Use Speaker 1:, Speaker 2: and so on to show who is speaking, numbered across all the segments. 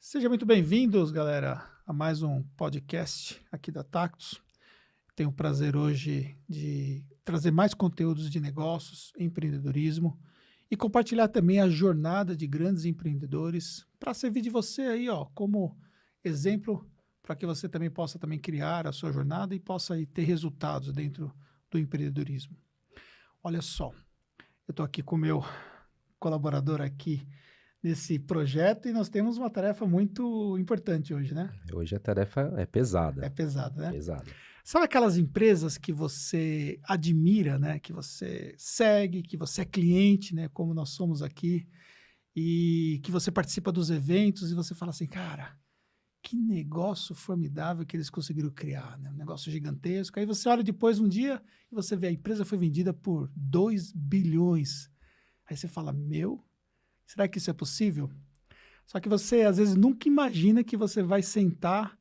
Speaker 1: Sejam muito bem-vindos, galera, a mais um podcast aqui da Tactus. Tenho o prazer hoje de trazer mais conteúdos de negócios, empreendedorismo e compartilhar também a jornada de grandes empreendedores para servir de você aí, ó, como exemplo para que você também possa também criar a sua jornada e possa aí ter resultados dentro do empreendedorismo. Olha só, eu estou aqui com o meu colaborador aqui nesse projeto e nós temos uma tarefa muito importante hoje, né?
Speaker 2: Hoje a tarefa é
Speaker 1: É
Speaker 2: pesada,
Speaker 1: pesada, né?
Speaker 2: pesada.
Speaker 1: Sabe aquelas empresas que você admira, né? Que você segue, que você é cliente, né? Como nós somos aqui, e que você participa dos eventos e você fala assim, cara, que negócio formidável que eles conseguiram criar, né? Um negócio gigantesco. Aí você olha depois um dia e você vê a empresa foi vendida por 2 bilhões. Aí você fala, meu, será que isso é possível? Só que você, às vezes, nunca imagina que você vai sentar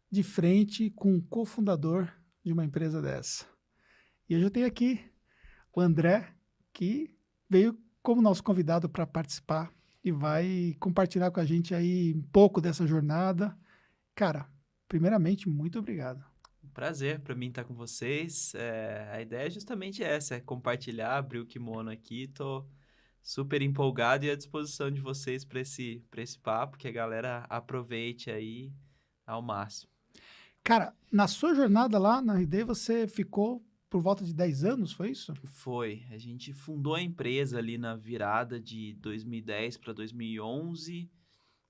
Speaker 1: de frente com um cofundador de uma empresa dessa. E hoje eu tenho aqui o André, que veio como nosso convidado para participar e vai compartilhar com a gente aí um pouco dessa jornada. Cara, primeiramente, muito obrigado.
Speaker 3: Um prazer para mim estar com vocês. A ideia é justamente essa, é compartilhar, abrir o kimono aqui. Tô super empolgado e à disposição de vocês para esse papo, que a galera aproveite aí ao máximo.
Speaker 1: Cara, na sua jornada lá na RD, você ficou por volta de 10 anos, foi isso?
Speaker 3: Foi, a gente fundou a empresa ali na virada de 2010 para 2011.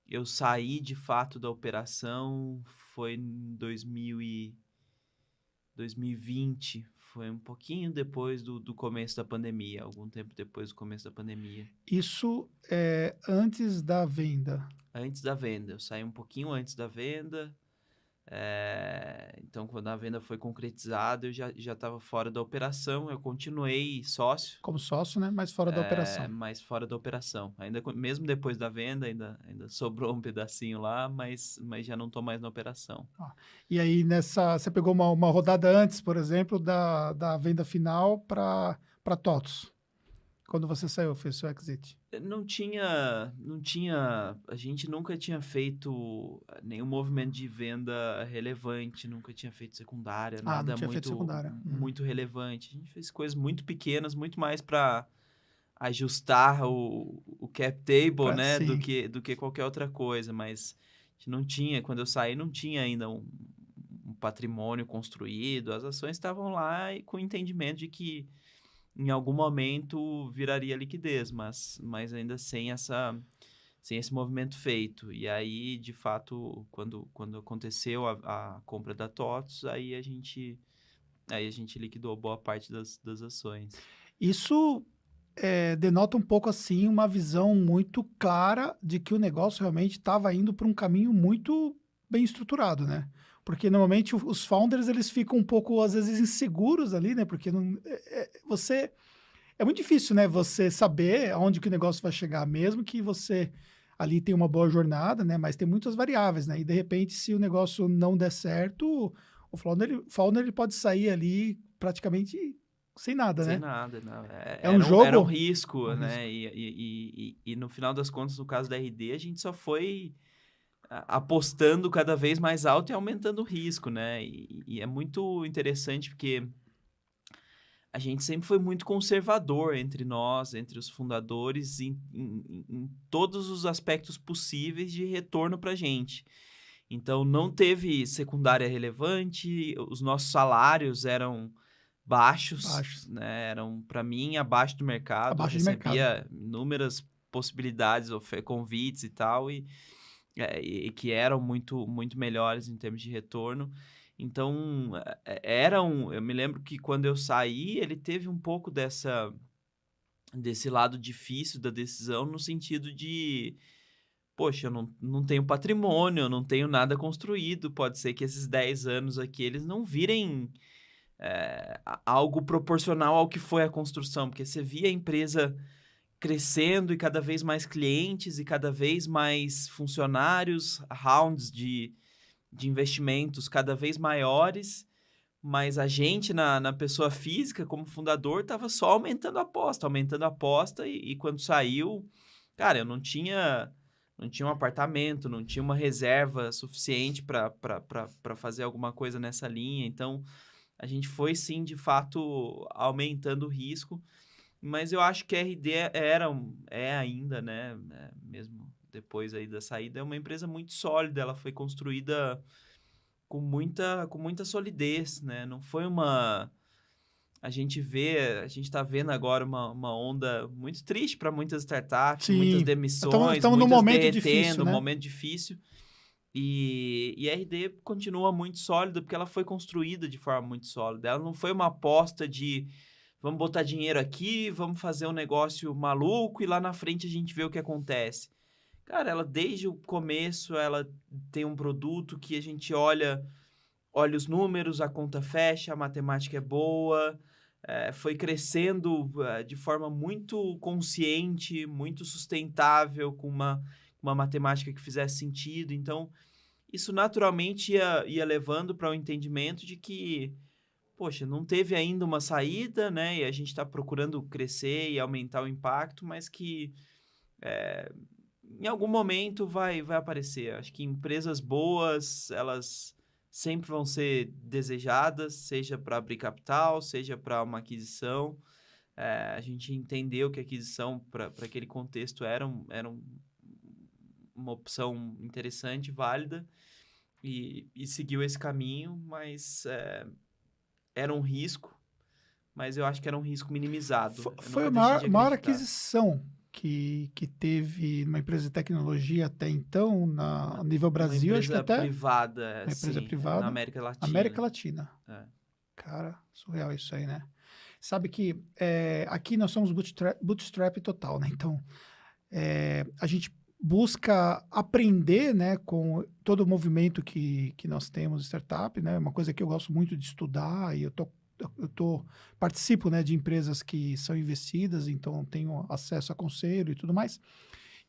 Speaker 3: Eu saí de fato da operação, foi em 2020, foi um pouquinho depois do começo da pandemia, algum tempo depois do começo da pandemia.
Speaker 1: Isso é antes da venda.
Speaker 3: Antes da venda, eu saí um pouquinho antes da venda, então quando a venda foi concretizada, eu já estava fora da operação, eu continuei sócio,
Speaker 1: Como sócio, né? Mas fora da operação.
Speaker 3: mas fora da operação. Mesmo depois da venda, ainda sobrou um pedacinho lá, mas já não estou mais na operação.
Speaker 1: E aí, você pegou uma rodada antes, por exemplo, da venda final para TOTOS. Quando você saiu, fez seu exit.
Speaker 3: Não tinha, a gente nunca tinha feito nenhum movimento de venda relevante, nunca tinha feito secundária,
Speaker 1: Não
Speaker 3: nada
Speaker 1: tinha feito secundária.
Speaker 3: muito relevante. A gente fez coisas muito pequenas, muito mais para ajustar o cap table, né,
Speaker 1: Sim.
Speaker 3: do que qualquer outra coisa, mas a gente não tinha, quando eu saí, não tinha ainda um patrimônio construído, as ações estavam lá e com o entendimento de que em algum momento viraria liquidez, mas ainda sem esse movimento feito. E aí, de fato, quando aconteceu a compra da TOTOS, aí a gente liquidou boa parte das ações.
Speaker 1: Isso denota um pouco assim uma visão muito clara de que o negócio realmente estava indo para um caminho muito bem estruturado, né? Porque normalmente os founders eles ficam um pouco às vezes inseguros ali, né? Porque é muito difícil, né? Você saber aonde que o negócio vai chegar, mesmo que você ali tenha uma boa jornada, né? Mas tem muitas variáveis, né? E de repente, se o negócio não der certo, o founder ele pode sair ali praticamente sem nada,
Speaker 3: Sem
Speaker 1: né?
Speaker 3: nada, não.
Speaker 1: Um jogo.
Speaker 3: Era um risco, né? E no final das contas, no caso da RD, a gente só foi apostando cada vez mais alto e aumentando o risco, né? E é muito interessante porque a gente sempre foi muito conservador entre nós, entre os fundadores, em todos os aspectos possíveis de retorno para a gente. Então, não teve secundária relevante, os nossos salários eram baixos. Né? Eram, para mim, abaixo do mercado.
Speaker 1: Abaixo
Speaker 3: Eu
Speaker 1: de mercado.
Speaker 3: recebia inúmeras possibilidades, convites e tal, e que eram muito, muito melhores em termos de retorno. Então, eu me lembro que quando eu saí, ele teve um pouco desse lado difícil da decisão, no sentido de, poxa, eu não tenho patrimônio, eu não tenho nada construído, pode ser que esses 10 anos aqui, eles não virem algo proporcional ao que foi a construção, porque você via a empresa crescendo e cada vez mais clientes e cada vez mais funcionários, rounds de investimentos cada vez maiores, mas a gente, na pessoa física, como fundador, estava só aumentando a aposta, e quando saiu, cara, eu não tinha não tinha um apartamento, não tinha uma reserva suficiente para fazer alguma coisa nessa linha. Então, a gente foi sim, de fato, aumentando o risco, mas eu acho que a RD é ainda, né, mesmo depois aí da saída, é uma empresa muito sólida, ela foi construída com muita solidez, né, não foi uma... A gente está vendo agora uma onda muito triste para muitas startups, muitas
Speaker 1: Sim,
Speaker 3: demissões,
Speaker 1: estamos num
Speaker 3: muitas
Speaker 1: momento difícil,
Speaker 3: derretendo, um
Speaker 1: né?
Speaker 3: momento difícil. E a RD continua muito sólida porque ela foi construída de forma muito sólida. Ela não foi uma aposta de vamos botar dinheiro aqui, vamos fazer um negócio maluco e lá na frente a gente vê o que acontece. Cara, ela desde o começo, ela tem um produto que a gente olha os números, a conta fecha, a matemática é boa, foi crescendo de forma muito consciente, muito sustentável, com uma matemática que fizesse sentido. Então, isso naturalmente ia levando para o entendimento de que, poxa, não teve ainda uma saída, né? E a gente está procurando crescer e aumentar o impacto, mas que em algum momento vai aparecer. Acho que empresas boas, elas sempre vão ser desejadas, seja para abrir capital, seja para uma aquisição. A gente entendeu que a aquisição para aquele contexto uma opção interessante, válida, e seguiu esse caminho, mas era um risco, mas eu acho que era um risco minimizado. Eu
Speaker 1: Foi
Speaker 3: nunca
Speaker 1: a
Speaker 3: deixei de
Speaker 1: maior
Speaker 3: acreditar.
Speaker 1: aquisição que teve uma empresa de tecnologia até então, a nível
Speaker 3: Uma
Speaker 1: Brasil, acho que
Speaker 3: empresa
Speaker 1: até
Speaker 3: privada,
Speaker 1: uma empresa
Speaker 3: sim, na
Speaker 1: privada,
Speaker 3: América
Speaker 1: América
Speaker 3: Latina.
Speaker 1: Latina.
Speaker 3: É.
Speaker 1: Cara, surreal isso aí, né? Sabe que aqui nós somos bootstrap total, né? Então, a gente busca aprender, né, com todo o movimento que nós temos de startup, né? Uma coisa que eu gosto muito de estudar e participo, né, de empresas que são investidas, então tenho acesso a conselho e tudo mais.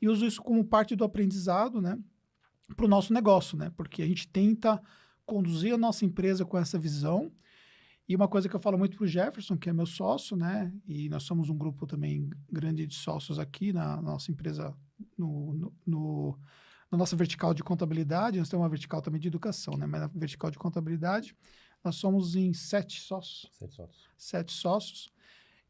Speaker 1: E uso isso como parte do aprendizado, né, para o nosso negócio, né? Porque a gente tenta conduzir a nossa empresa com essa visão. E uma coisa que eu falo muito para o Jefferson, que é meu sócio, né? E nós somos um grupo também grande de sócios aqui na nossa empresa, na nossa vertical de contabilidade. Nós temos uma vertical também de educação, né? Mas na vertical de contabilidade, nós somos em 7 sócios.
Speaker 2: 7 sócios.
Speaker 1: 7 sócios.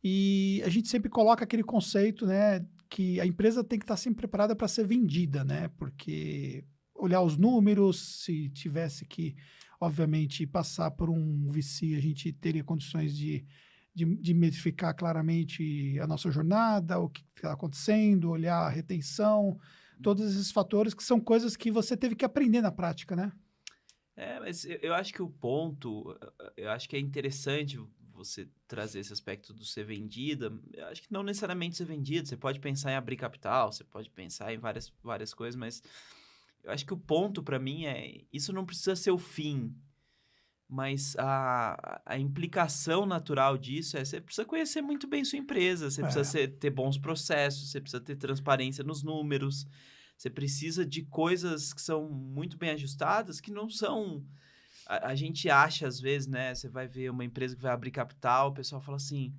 Speaker 1: E a gente sempre coloca aquele conceito, né? Que a empresa tem que estar sempre preparada para ser vendida, né? Porque olhar os números, se tivesse que obviamente, passar por um VC, a gente teria condições de metrificar claramente a nossa jornada, o que está acontecendo, olhar a retenção, todos esses fatores que são coisas que você teve que aprender na prática, né?
Speaker 3: Mas eu acho que o ponto, eu acho que é interessante você trazer esse aspecto do ser vendida. Eu acho que não necessariamente ser vendido, você pode pensar em abrir capital, você pode pensar em várias coisas, mas eu acho que o ponto para mim isso não precisa ser o fim, mas a implicação natural disso você precisa conhecer muito bem sua empresa, você precisa ter bons processos, você precisa ter transparência nos números, você precisa de coisas que são muito bem ajustadas, que não são... A gente acha, às vezes, né? Você vai ver uma empresa que vai abrir capital, o pessoal fala assim...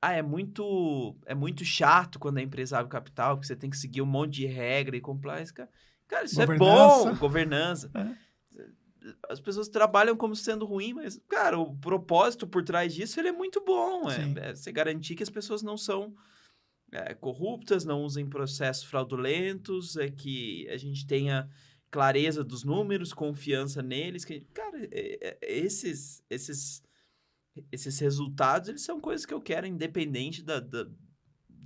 Speaker 3: é muito chato quando a empresa abre capital, porque você tem que seguir um monte de regra e compliance. Cara, isso é bom, governança. As pessoas trabalham como sendo ruim, mas, cara, o propósito por trás disso ele é muito bom. Você garantir que as pessoas não são corruptas, não usem processos fraudulentos, que a gente tenha clareza dos números, confiança neles. Cara, esses resultados, eles são coisas que eu quero, independente de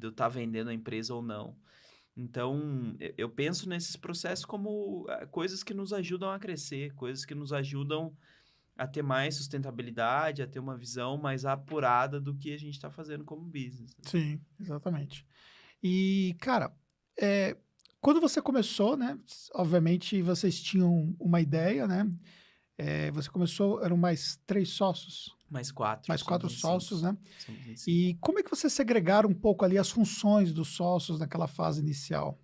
Speaker 3: eu estar vendendo a empresa ou não. Então, eu penso nesses processos como coisas que nos ajudam a crescer, coisas que nos ajudam a ter mais sustentabilidade, a ter uma visão mais apurada do que a gente está fazendo como business.
Speaker 1: Sim, exatamente. E, cara, quando você começou, né? Obviamente, vocês tinham uma ideia, né? Você começou, eram mais 3 sócios?
Speaker 3: Mais 4.
Speaker 1: Mais 4 sócios, né?
Speaker 3: Somos em 5.
Speaker 1: E como é que você segregaram um pouco ali as funções dos sócios naquela fase inicial?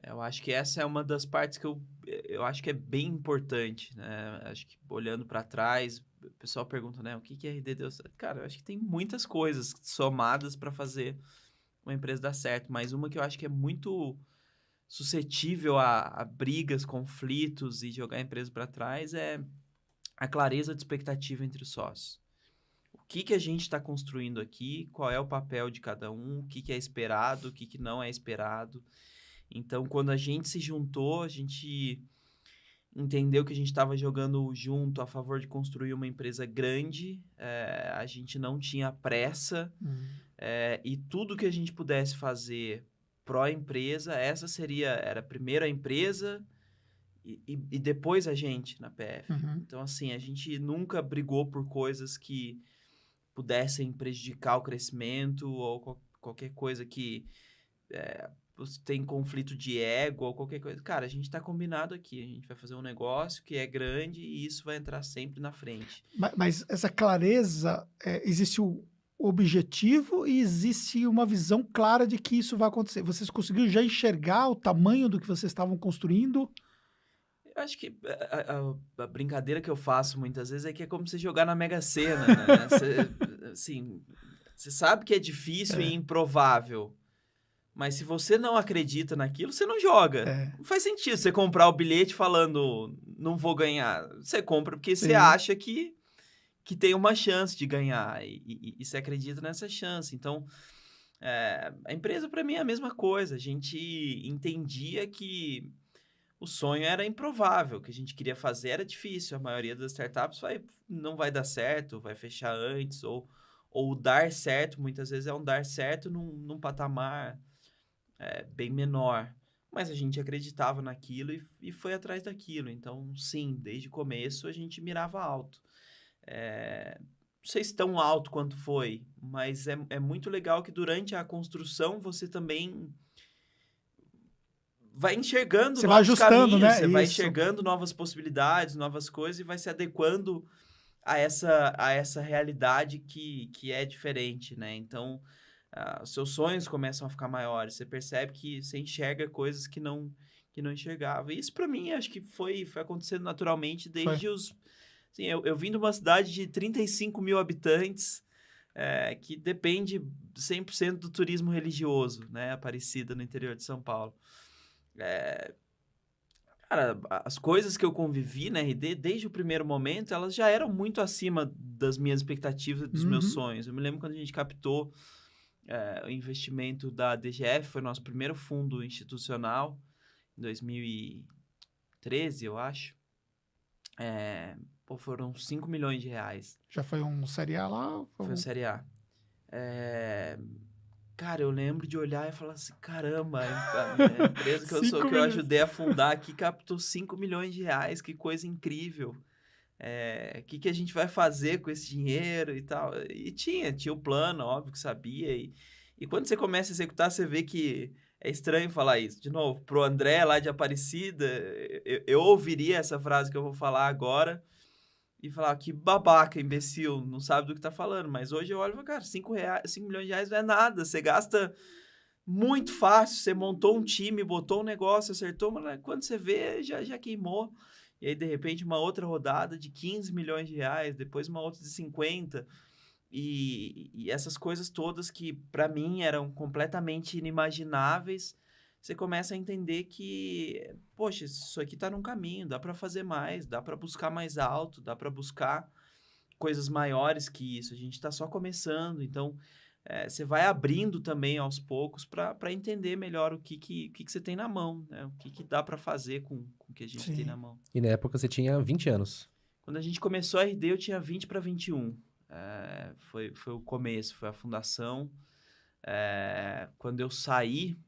Speaker 3: Eu acho que essa é uma das partes que eu acho que é bem importante, né? Acho que olhando para trás, o pessoal pergunta, né? O que é RD deu certo? Cara, eu acho que tem muitas coisas somadas para fazer uma empresa dar certo, mas uma que eu acho que é muito suscetível a brigas, conflitos e jogar a empresa para trás é a clareza de expectativa entre os sócios. O que a gente está construindo aqui, qual é o papel de cada um, o que é esperado, o que não é esperado. Então, quando a gente se juntou, a gente entendeu que a gente estava jogando junto a favor de construir uma empresa grande, a gente não tinha pressa, e tudo que a gente pudesse fazer pró-empresa, era primeiro a empresa e depois a gente na PF. Então, assim, a gente nunca brigou por coisas que pudessem prejudicar o crescimento ou qualquer coisa que tem conflito de ego ou qualquer coisa. Cara, a gente tá combinado aqui. A gente vai fazer um negócio que é grande e isso vai entrar sempre na frente.
Speaker 1: Mas essa clareza, existe o objetivo e existe uma visão clara de que isso vai acontecer. Vocês conseguiram já enxergar o tamanho do que vocês estavam construindo?
Speaker 3: Eu acho que a brincadeira que eu faço muitas vezes é que é como você jogar na Mega Sena, né? Você sabe que é difícil e improvável. Mas se você não acredita naquilo, você não joga. Não faz sentido você comprar o bilhete falando, não vou ganhar. Você compra porque você acha que tem uma chance de ganhar. E você acredita nessa chance. Então, a empresa, para mim, é a mesma coisa. A gente entendia que o sonho era improvável. O que a gente queria fazer era difícil. A maioria das startups não vai dar certo, vai fechar antes. Ou dar certo, muitas vezes é um dar certo num patamar bem menor, mas a gente acreditava naquilo e foi atrás daquilo. Então, sim, desde o começo a gente mirava alto. Não sei se tão alto quanto foi, mas é muito legal que durante a construção você também vai enxergando
Speaker 1: Você vai
Speaker 3: novos
Speaker 1: ajustando,
Speaker 3: caminhos,
Speaker 1: né?
Speaker 3: você vai
Speaker 1: Isso.
Speaker 3: enxergando novas possibilidades, novas coisas e vai se adequando a essa realidade que é diferente, né? Então, os seus sonhos começam a ficar maiores, você percebe que você enxerga coisas que não enxergava. E isso, para mim, acho que foi acontecendo naturalmente desde os... Assim, eu vim de uma cidade de 35 mil habitantes, que depende 100% do turismo religioso, né? Aparecida, no interior de São Paulo. Cara, as coisas que eu convivi na RD, desde o primeiro momento, elas já eram muito acima das minhas expectativas e dos meus sonhos. Eu me lembro quando a gente captou o investimento da DGF, foi nosso primeiro fundo institucional, em 2013, eu acho. Foram 5 milhões de reais.
Speaker 1: Já foi um Série A lá?
Speaker 3: Foi o Série A. Cara, eu lembro de olhar e falar assim, caramba, a empresa que eu ajudei a fundar aqui captou 5 milhões de reais, que coisa incrível. O que a gente vai fazer com esse dinheiro e tal? E tinha o plano, óbvio que sabia. E quando você começa a executar, você vê que é estranho falar isso. De novo, pro André lá de Aparecida, eu ouviria essa frase que eu vou falar agora e falar que babaca, imbecil, não sabe do que tá falando. Mas hoje eu olho e falo, cara, 5 milhões de reais não é nada. Você gasta muito fácil, você montou um time, botou um negócio, acertou, mas quando você vê, já queimou. E aí, de repente, uma outra rodada de 15 milhões de reais, depois uma outra de 50. E essas coisas todas que, para mim, eram completamente inimagináveis, você começa a entender que, poxa, isso aqui tá num caminho, dá para fazer mais, dá para buscar mais alto, dá para buscar coisas maiores que isso. A gente tá só começando, então você vai abrindo também aos poucos para entender melhor o que você tem na mão, né? O que dá para fazer com o que a gente tem na mão.
Speaker 2: E na época você tinha 20 anos.
Speaker 3: Quando a gente começou a RD, eu tinha 20 para 21. Foi o começo, foi a fundação. Quando eu saí,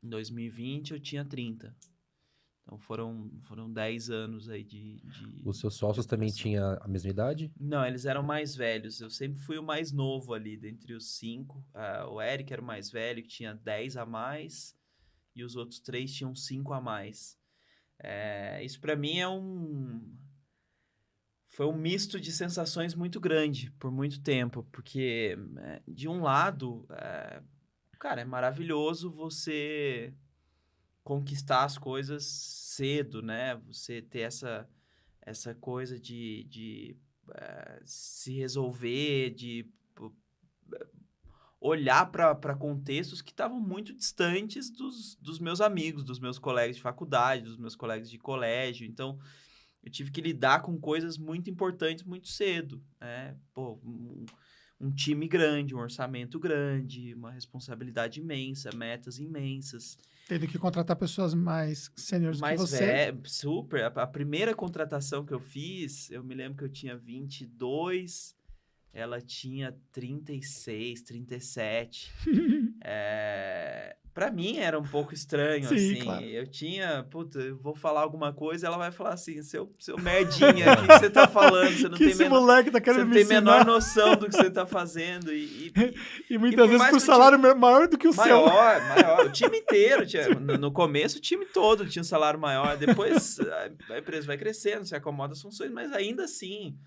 Speaker 3: em 2020, eu tinha 30. Então foram 10 anos aí de
Speaker 2: Os seus sócios também tinham a mesma idade?
Speaker 3: Não, eles eram mais velhos. Eu sempre fui o mais novo ali, dentre os 5. O Eric era o mais velho, que tinha 10 a mais. E os outros 3 tinham 5 a mais. Isso para mim foi um misto de sensações muito grande por muito tempo. Porque, de um lado, cara, é maravilhoso você conquistar as coisas cedo, né? Você ter essa coisa de se resolver, de olhar para contextos que estavam muito distantes dos meus amigos, dos meus colegas de faculdade, dos meus colegas de colégio. Então, eu tive que lidar com coisas muito importantes muito cedo, né? Pô, um time grande, um orçamento grande, uma responsabilidade imensa, metas imensas.
Speaker 1: Tendo que contratar pessoas mais sêniores que
Speaker 3: Mais
Speaker 1: você.
Speaker 3: velho, super. A primeira contratação que eu fiz, eu me lembro que eu tinha 22, ela tinha 36, 37. Pra mim era um pouco estranho,
Speaker 1: Sim,
Speaker 3: assim.
Speaker 1: claro.
Speaker 3: Eu tinha, puta, eu vou falar alguma coisa, ela vai falar assim, seu merdinha, o que você tá falando? Você não
Speaker 1: Que
Speaker 3: tem
Speaker 1: esse moleque tá
Speaker 3: você
Speaker 1: querendo
Speaker 3: não
Speaker 1: me
Speaker 3: tem menor
Speaker 1: ensinar.
Speaker 3: noção do que você tá fazendo.
Speaker 1: E muitas
Speaker 3: por
Speaker 1: vezes
Speaker 3: mais
Speaker 1: por
Speaker 3: que eu
Speaker 1: salário maior do que o seu.
Speaker 3: maior. O time inteiro. No começo, o time todo tinha um salário maior. Depois, a empresa vai crescendo, se acomoda as funções, mas ainda assim,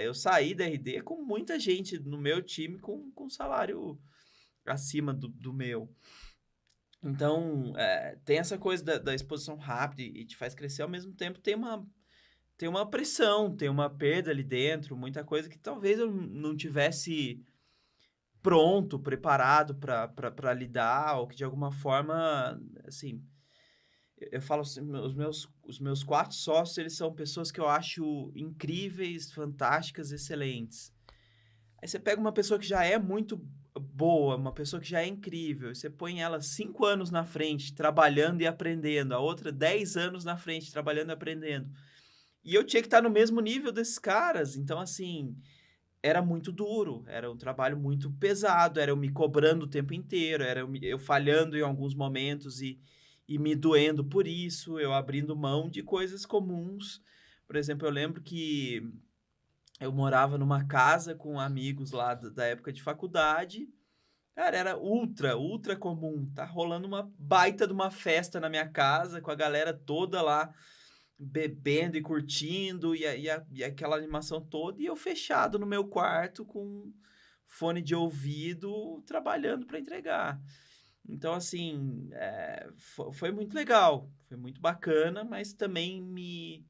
Speaker 3: eu saí da RD com muita gente no meu time com salário acima do meu. Então, tem essa coisa da exposição rápida e te faz crescer, ao mesmo tempo tem uma pressão, tem uma perda ali dentro, muita coisa que talvez eu não tivesse pronto, preparado para lidar, ou que de alguma forma, assim, eu falo assim, os meus 4 sócios, eles são pessoas que eu acho incríveis, fantásticas, excelentes. Aí você pega uma pessoa que já é muito boa, uma pessoa que já é incrível, e você põe ela 5 anos na frente, trabalhando e aprendendo, a outra 10 anos na frente, trabalhando e aprendendo. E eu tinha que estar no mesmo nível desses caras, então, assim, era muito duro, era um trabalho muito pesado, era eu me cobrando o tempo inteiro, era eu falhando em alguns momentos e me doendo por isso, eu abrindo mão de coisas comuns. Por exemplo, eu lembro que eu morava numa casa com amigos lá da época de faculdade. Cara, era ultra comum. Tá rolando uma baita de uma festa na minha casa, com a galera toda lá bebendo e curtindo, e aquela animação toda, e eu fechado no meu quarto com fone de ouvido, trabalhando para entregar. Então, assim, foi muito legal, foi muito bacana, mas também me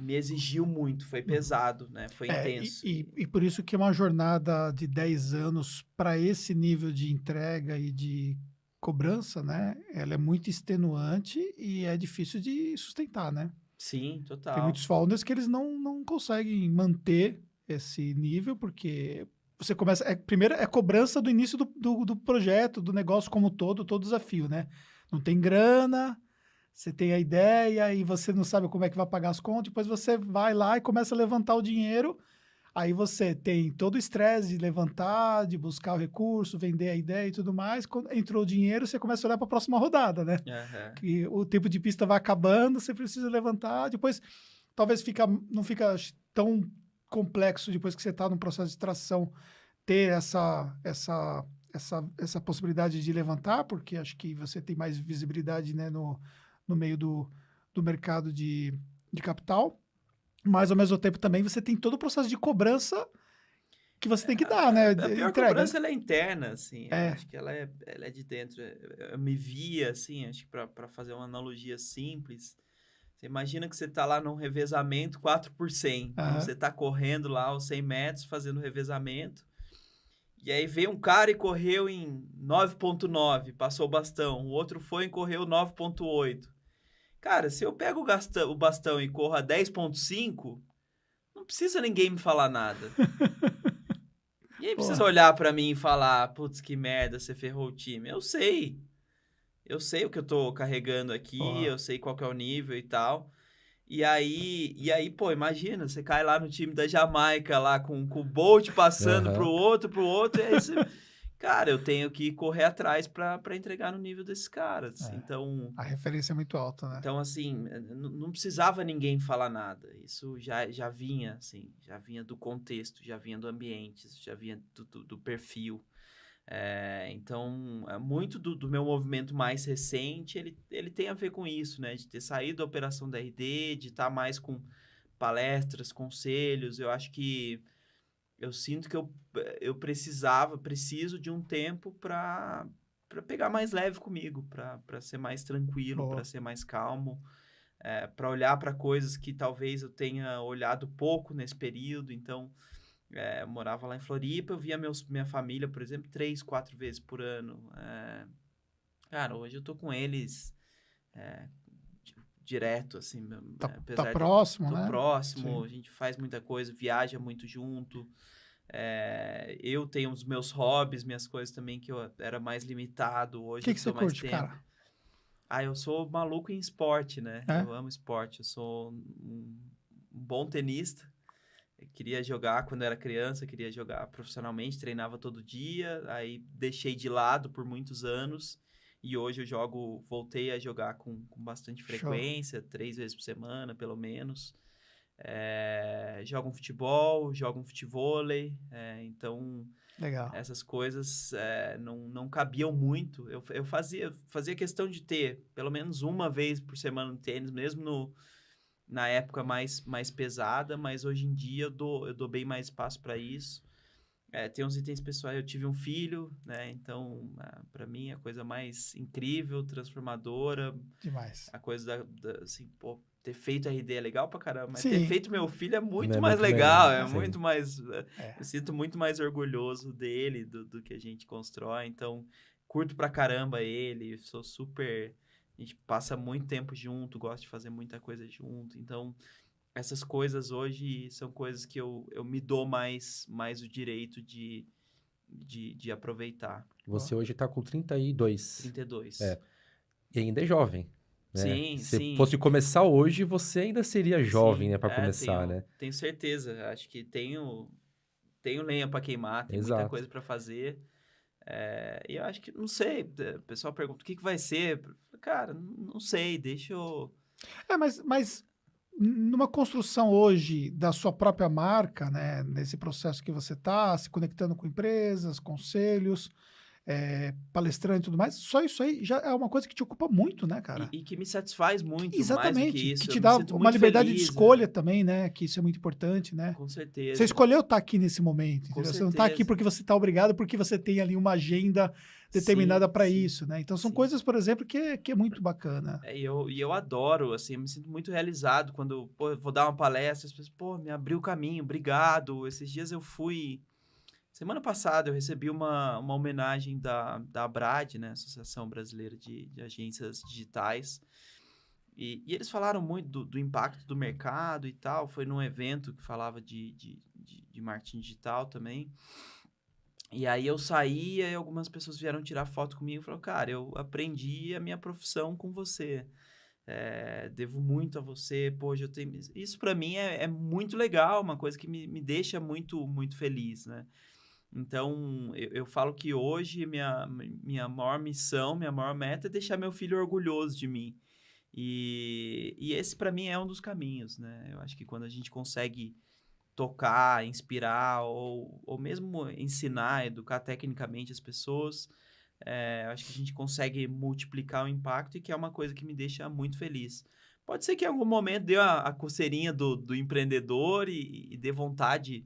Speaker 3: exigiu muito, foi pesado, né? Foi
Speaker 1: E,
Speaker 3: intenso.
Speaker 1: e por isso que uma jornada de 10 anos para esse nível de entrega e de cobrança, né? Ela é muito extenuante e é difícil de sustentar, né?
Speaker 3: Sim,
Speaker 1: Tem
Speaker 3: total.
Speaker 1: muitos founders que eles não conseguem manter esse nível, porque você começa. Primeiro é cobrança do início do projeto, do negócio como todo desafio, né? Não tem grana, você tem a ideia e você não sabe como é que vai pagar as contas, depois você vai lá e começa a levantar o dinheiro. Aí você tem todo o estresse de levantar, de buscar o recurso, vender a ideia e tudo mais. Quando entrou o dinheiro, você começa a olhar para a próxima rodada, né?
Speaker 3: Aham.
Speaker 1: Que o tempo de pista vai acabando, você precisa levantar. Depois, talvez não fica tão complexo depois que você está no processo de tração ter essa possibilidade de levantar, porque acho que você tem mais visibilidade, né, no meio do mercado de capital. Mas, ao mesmo tempo, também você tem todo o processo de cobrança que você tem que dar, né?
Speaker 3: A pior
Speaker 1: Entrega,
Speaker 3: cobrança
Speaker 1: né?
Speaker 3: ela é interna, assim. Eu
Speaker 1: É.
Speaker 3: acho que ela é de dentro. Eu me via, assim, acho que para fazer uma analogia simples. Você imagina que você tá lá num revezamento 4x100. Então
Speaker 1: Aham.
Speaker 3: você tá correndo lá os 100 metros, fazendo revezamento. E aí veio um cara e correu em 9,9, passou o bastão. O outro foi e correu 9,8. Cara, se eu pego o bastão e corro a 10,5, não precisa ninguém me falar nada. Ninguém precisa
Speaker 1: Porra.
Speaker 3: olhar pra mim e falar, putz, que merda, você ferrou o time. Eu sei. Eu sei o que eu tô carregando aqui,
Speaker 1: Porra.
Speaker 3: eu sei qual que é o nível e tal. E aí, pô, imagina, você cai lá no time da Jamaica, lá com o Bolt passando pro
Speaker 2: Aham.
Speaker 3: outro, e aí você... Cara, eu tenho que correr atrás pra entregar no nível desses caras.
Speaker 1: É.
Speaker 3: Então,
Speaker 1: A referência é muito alta, né?
Speaker 3: então, assim, não precisava ninguém falar nada. Isso já vinha, assim, já vinha do contexto, já vinha do ambiente, já vinha do perfil. Então, muito do meu movimento mais recente, ele tem a ver com isso, né? De ter saído da operação da RD, de estar mais com palestras, conselhos. Eu acho que eu sinto que eu preciso de um tempo para pegar mais leve comigo, para ser mais tranquilo, para
Speaker 1: Boa.
Speaker 3: ser mais calmo, para olhar para coisas que talvez eu tenha olhado pouco nesse período. Então, Eu morava lá em Floripa, eu via minha família, por exemplo, 3, 4 vezes por ano. Cara, hoje eu tô com eles direto, assim,
Speaker 1: Tá
Speaker 3: apesar de
Speaker 1: próximo,
Speaker 3: tô
Speaker 1: né?
Speaker 3: próximo,
Speaker 1: Sim.
Speaker 3: a gente faz muita coisa, viaja muito junto. Eu tenho os meus hobbies, minhas coisas também que eu era mais limitado,
Speaker 1: O
Speaker 3: hoje
Speaker 1: que
Speaker 3: eu
Speaker 1: que você
Speaker 3: dou mais
Speaker 1: curte,
Speaker 3: tempo.
Speaker 1: cara?
Speaker 3: Eu sou maluco em esporte, né?
Speaker 1: É?
Speaker 3: Eu amo esporte, eu sou um bom tenista. Eu queria jogar quando era criança, queria jogar profissionalmente, treinava todo dia, aí deixei de lado por muitos anos e hoje voltei a jogar com bastante
Speaker 1: Show.
Speaker 3: frequência, 3 vezes por semana, pelo menos. Jogo um futevôlei, então
Speaker 1: Legal.
Speaker 3: essas coisas não cabiam muito. Eu fazia questão de ter pelo menos uma vez por semana no tênis, mesmo na época mais pesada, mas hoje em dia eu dou bem mais espaço para isso. Tem uns itens pessoais, eu tive um filho, né? Então, para mim, a coisa mais incrível, transformadora,
Speaker 1: Demais.
Speaker 3: a coisa assim, pô, ter feito RD é legal pra caramba, mas ter
Speaker 1: Sim.
Speaker 3: feito meu filho é muito
Speaker 2: É
Speaker 3: mais
Speaker 2: muito melhor,
Speaker 3: legal, é
Speaker 2: sim.
Speaker 3: muito mais.
Speaker 1: É.
Speaker 3: Eu sinto muito mais orgulhoso dele, do que a gente constrói. Então, curto pra caramba ele, sou super. A gente passa muito tempo junto, gosta de fazer muita coisa junto. Então, essas coisas hoje são coisas que eu me dou mais o direito de aproveitar.
Speaker 2: Você hoje tá com 32.
Speaker 3: 32.
Speaker 2: É. E ainda é jovem, né?
Speaker 3: Sim,
Speaker 2: Se
Speaker 3: sim.
Speaker 2: fosse começar hoje, você ainda seria jovem,
Speaker 3: Sim,
Speaker 2: né, para começar, né?
Speaker 3: tenho certeza. Acho que tenho lenha para queimar, tem muita
Speaker 2: Exato.
Speaker 3: coisa para fazer. E eu acho que, não sei, o pessoal pergunta o que vai ser. Cara, não sei, deixa eu.
Speaker 1: Mas numa construção hoje da sua própria marca, né, nesse processo que você está, se conectando com empresas, conselhos, palestrante e tudo mais, só isso aí já é uma coisa que te ocupa muito, né, cara?
Speaker 3: E que me satisfaz muito, mais do que
Speaker 1: Exatamente, que
Speaker 3: isso.
Speaker 1: te
Speaker 3: Eu me
Speaker 1: dá
Speaker 3: sinto
Speaker 1: uma
Speaker 3: muito
Speaker 1: liberdade de
Speaker 3: feliz,
Speaker 1: escolha também, né, que isso é muito importante, né?
Speaker 3: com
Speaker 1: Você
Speaker 3: certeza.
Speaker 1: escolheu estar aqui nesse momento,
Speaker 3: Com
Speaker 1: entendeu? Você não está aqui
Speaker 3: certeza.
Speaker 1: porque você está obrigado, porque você tem ali uma agenda determinada
Speaker 3: Sim,
Speaker 1: para
Speaker 3: sim,
Speaker 1: isso, né? Então são
Speaker 3: sim.
Speaker 1: coisas, por exemplo, que é muito bacana.
Speaker 3: E eu adoro, assim, eu me sinto muito realizado quando, pô, eu vou dar uma palestra, as pessoas, pô, me abriu o caminho, obrigado. Esses dias eu fui. Semana passada eu recebi uma homenagem da ABRAD, né, Associação Brasileira de Agências Digitais, e eles falaram muito do impacto do mercado e tal. Foi num evento que falava de marketing digital também. E aí eu saí e algumas pessoas vieram tirar foto comigo e falaram, cara, eu aprendi a minha profissão com você. Devo muito a você, pô, hoje eu tenho. Isso para mim é muito legal, uma coisa que me deixa muito, muito feliz, né? Então, eu falo que hoje minha maior missão, minha maior meta é deixar meu filho orgulhoso de mim. E esse, para mim, é um dos caminhos, né? Eu acho que quando a gente consegue tocar, inspirar ou mesmo ensinar, educar tecnicamente as pessoas, eu acho que a gente consegue multiplicar o impacto e que é uma coisa que me deixa muito feliz. Pode ser que em algum momento dê a coceirinha do empreendedor e dê vontade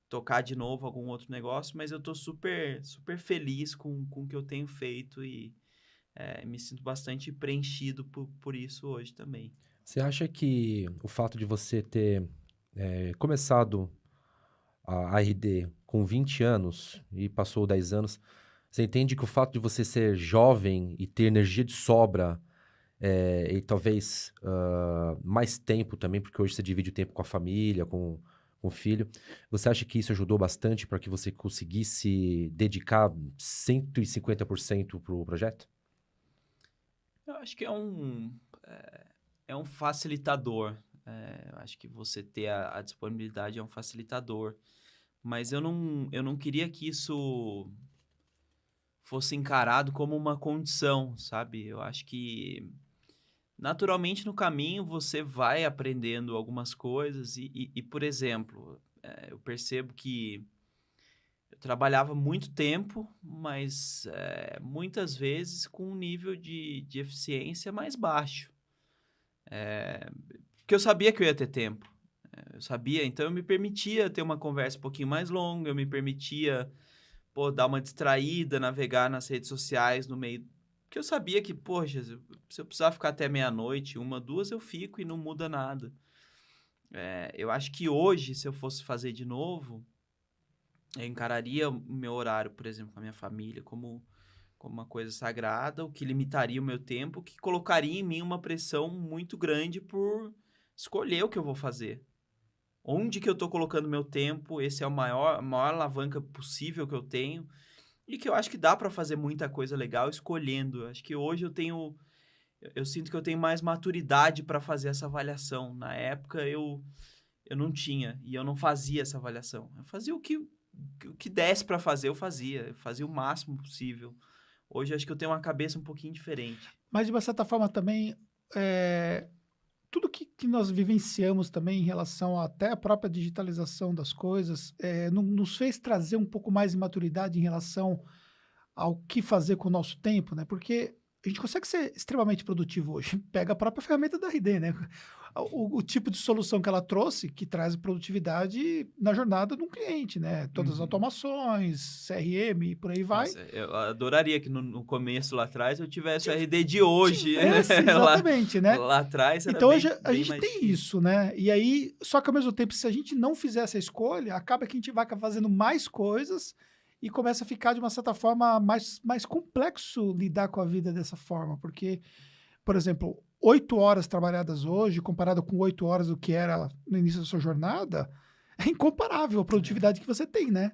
Speaker 3: tocar de novo algum outro negócio, mas eu tô super, super feliz com o que eu tenho feito e me sinto bastante preenchido por isso hoje também.
Speaker 2: Você acha que o fato de você ter começado a RD com 20 anos e passou 10 anos, você entende que o fato de você ser jovem e ter energia de sobra e talvez mais tempo também, porque hoje você divide o tempo com a família, com o filho, você acha que isso ajudou bastante para que você conseguisse dedicar 150% para o projeto?
Speaker 3: Eu acho que é um facilitador. Eu acho que você ter a disponibilidade é um facilitador. Mas eu não queria que isso fosse encarado como uma condição, sabe? Eu acho que naturalmente no caminho você vai aprendendo algumas coisas e por exemplo, eu percebo que eu trabalhava muito tempo, mas muitas vezes com um nível de eficiência mais baixo. Porque eu sabia que eu ia ter tempo. Eu sabia, então eu me permitia ter uma conversa um pouquinho mais longa, eu me permitia, pô, dar uma distraída, navegar nas redes sociais no meio. Porque eu sabia que, poxa, se eu precisar ficar até meia-noite, 1, 2, eu fico e não muda nada. Eu acho que hoje, se eu fosse fazer de novo, eu encararia o meu horário, por exemplo, com a minha família, como uma coisa sagrada, o que limitaria o meu tempo, o que colocaria em mim uma pressão muito grande por escolher o que eu vou fazer. Onde que eu tô colocando meu tempo, esse é a maior alavanca possível que eu tenho, e que eu acho que dá para fazer muita coisa legal escolhendo. Acho que hoje eu sinto que eu tenho mais maturidade para fazer essa avaliação. Na época eu não tinha, e eu não fazia essa avaliação. Eu fazia o que desse para fazer, eu fazia o máximo possível. Hoje acho que eu tenho uma cabeça um pouquinho diferente.
Speaker 1: Mas, de uma certa forma, também, tudo que nós vivenciamos também em relação até a própria digitalização das coisas, nos fez trazer um pouco mais de maturidade em relação ao que fazer com o nosso tempo, né? Porque a gente consegue ser extremamente produtivo hoje. Pega a própria ferramenta da RD, né? O tipo de solução que ela trouxe, que traz produtividade na jornada de um cliente, né? Todas as
Speaker 3: Uhum.
Speaker 1: automações, CRM e por aí vai.
Speaker 3: Nossa, eu adoraria que no começo lá atrás eu tivesse o RD de hoje.
Speaker 1: Tivesse, exatamente, né?
Speaker 3: Lá atrás era
Speaker 1: Então
Speaker 3: bem,
Speaker 1: hoje a
Speaker 3: bem
Speaker 1: gente
Speaker 3: mais
Speaker 1: tem
Speaker 3: difícil.
Speaker 1: isso, né? E aí, só que ao mesmo tempo, se a gente não fizer essa escolha, acaba que a gente vai fazendo mais coisas e começa a ficar, de uma certa forma, mais complexo lidar com a vida dessa forma. Porque, por exemplo, 8 horas trabalhadas hoje, comparado com 8 horas do que era no início da sua jornada, é incomparável a produtividade que você tem, né?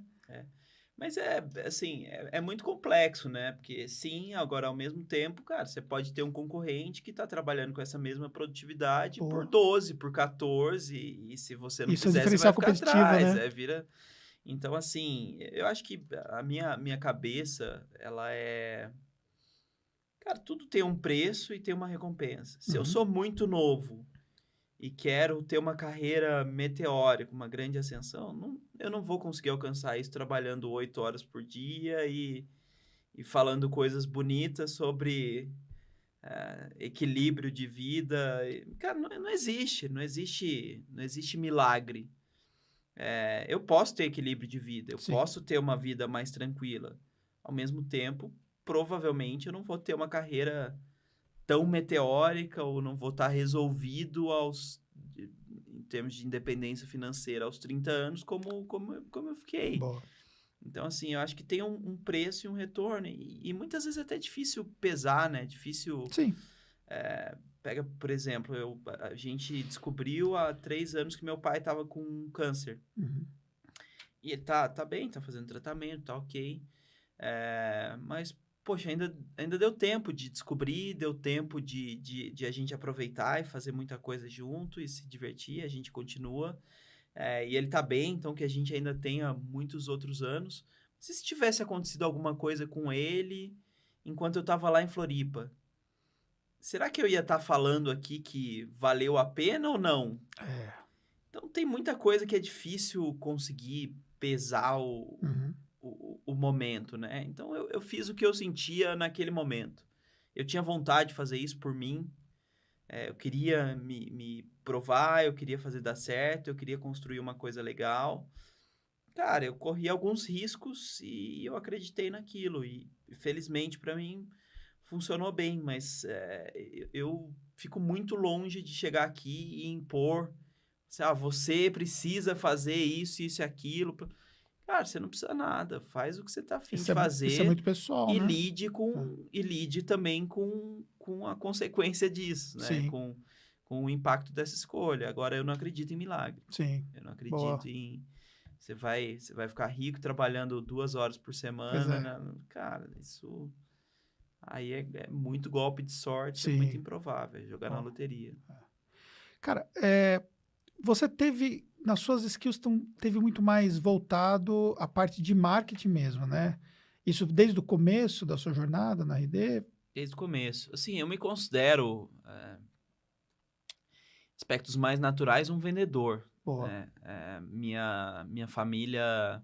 Speaker 3: Mas assim, é muito complexo, né? Porque sim, agora ao mesmo tempo, cara, você pode ter um concorrente que está trabalhando com essa mesma produtividade
Speaker 1: Pô,
Speaker 3: por 12, por 14, e se você não
Speaker 1: isso é
Speaker 3: fizer, você vai
Speaker 1: diferencial
Speaker 3: ficar
Speaker 1: competitivo,
Speaker 3: atrás,
Speaker 1: né?
Speaker 3: vira... Então, assim, eu acho que a minha cabeça, ela é... Cara, tudo tem um preço e tem uma recompensa. Se eu
Speaker 1: Uhum.
Speaker 3: sou muito novo e quero ter uma carreira meteórica, uma grande ascensão, eu não vou conseguir alcançar isso trabalhando 8 horas por dia e falando coisas bonitas sobre equilíbrio de vida. Cara, não existe, não existe milagre. Eu posso ter equilíbrio de vida, eu
Speaker 1: Sim.
Speaker 3: posso ter uma vida mais tranquila. Ao mesmo tempo, provavelmente eu não vou ter uma carreira tão meteórica ou não vou estar resolvido em termos de independência financeira aos 30 anos como eu fiquei.
Speaker 1: Boa.
Speaker 3: Então, assim, eu acho que tem um preço e um retorno. E muitas vezes é até difícil pesar, né? Difícil...
Speaker 1: Sim.
Speaker 3: Pega, por exemplo, a gente descobriu há 3 anos que meu pai estava com câncer.
Speaker 1: Uhum.
Speaker 3: E ele tá bem, tá fazendo tratamento, tá ok. Mas, poxa, ainda deu tempo de descobrir, deu tempo de a gente aproveitar e fazer muita coisa junto e se divertir, a gente continua. E ele tá bem, então que a gente ainda tenha muitos outros anos. Se tivesse acontecido alguma coisa com ele enquanto eu tava lá em Floripa, será que eu ia estar falando aqui que valeu a pena ou não?
Speaker 1: É.
Speaker 3: Então tem muita coisa que é difícil conseguir pesar
Speaker 1: Uhum.
Speaker 3: o momento, né? Então eu fiz o que eu sentia naquele momento. Eu tinha vontade de fazer isso por mim. Eu queria me provar, eu queria fazer dar certo, eu queria construir uma coisa legal. Cara, eu corri alguns riscos e eu acreditei naquilo. E felizmente para mim funcionou bem, mas eu fico muito longe de chegar aqui e impor. Você precisa fazer isso, isso e aquilo. Cara, você não precisa nada. Faz o que você tá afim de
Speaker 1: Isso é
Speaker 3: fazer
Speaker 1: muito pessoal,
Speaker 3: e
Speaker 1: né?
Speaker 3: lide também com a consequência disso, né?
Speaker 1: Sim,
Speaker 3: Com o impacto dessa escolha. Agora, eu não acredito em milagre.
Speaker 1: sim.
Speaker 3: Eu não
Speaker 1: Boa.
Speaker 3: acredito em... Você vai ficar rico trabalhando 2 horas por
Speaker 1: Pois
Speaker 3: semana.
Speaker 1: é.
Speaker 3: Cara, isso... Aí é muito golpe de sorte, é muito
Speaker 1: Sim.
Speaker 3: improvável. É jogar na
Speaker 1: Ó.
Speaker 3: loteria.
Speaker 1: Cara, você teve, nas suas skills, teve muito mais voltado à parte de marketing mesmo, né? Isso desde o começo da sua jornada na RD?
Speaker 3: Desde o começo. Assim, eu me considero... aspectos mais naturais, um vendedor,
Speaker 1: Boa.
Speaker 3: né? Minha família,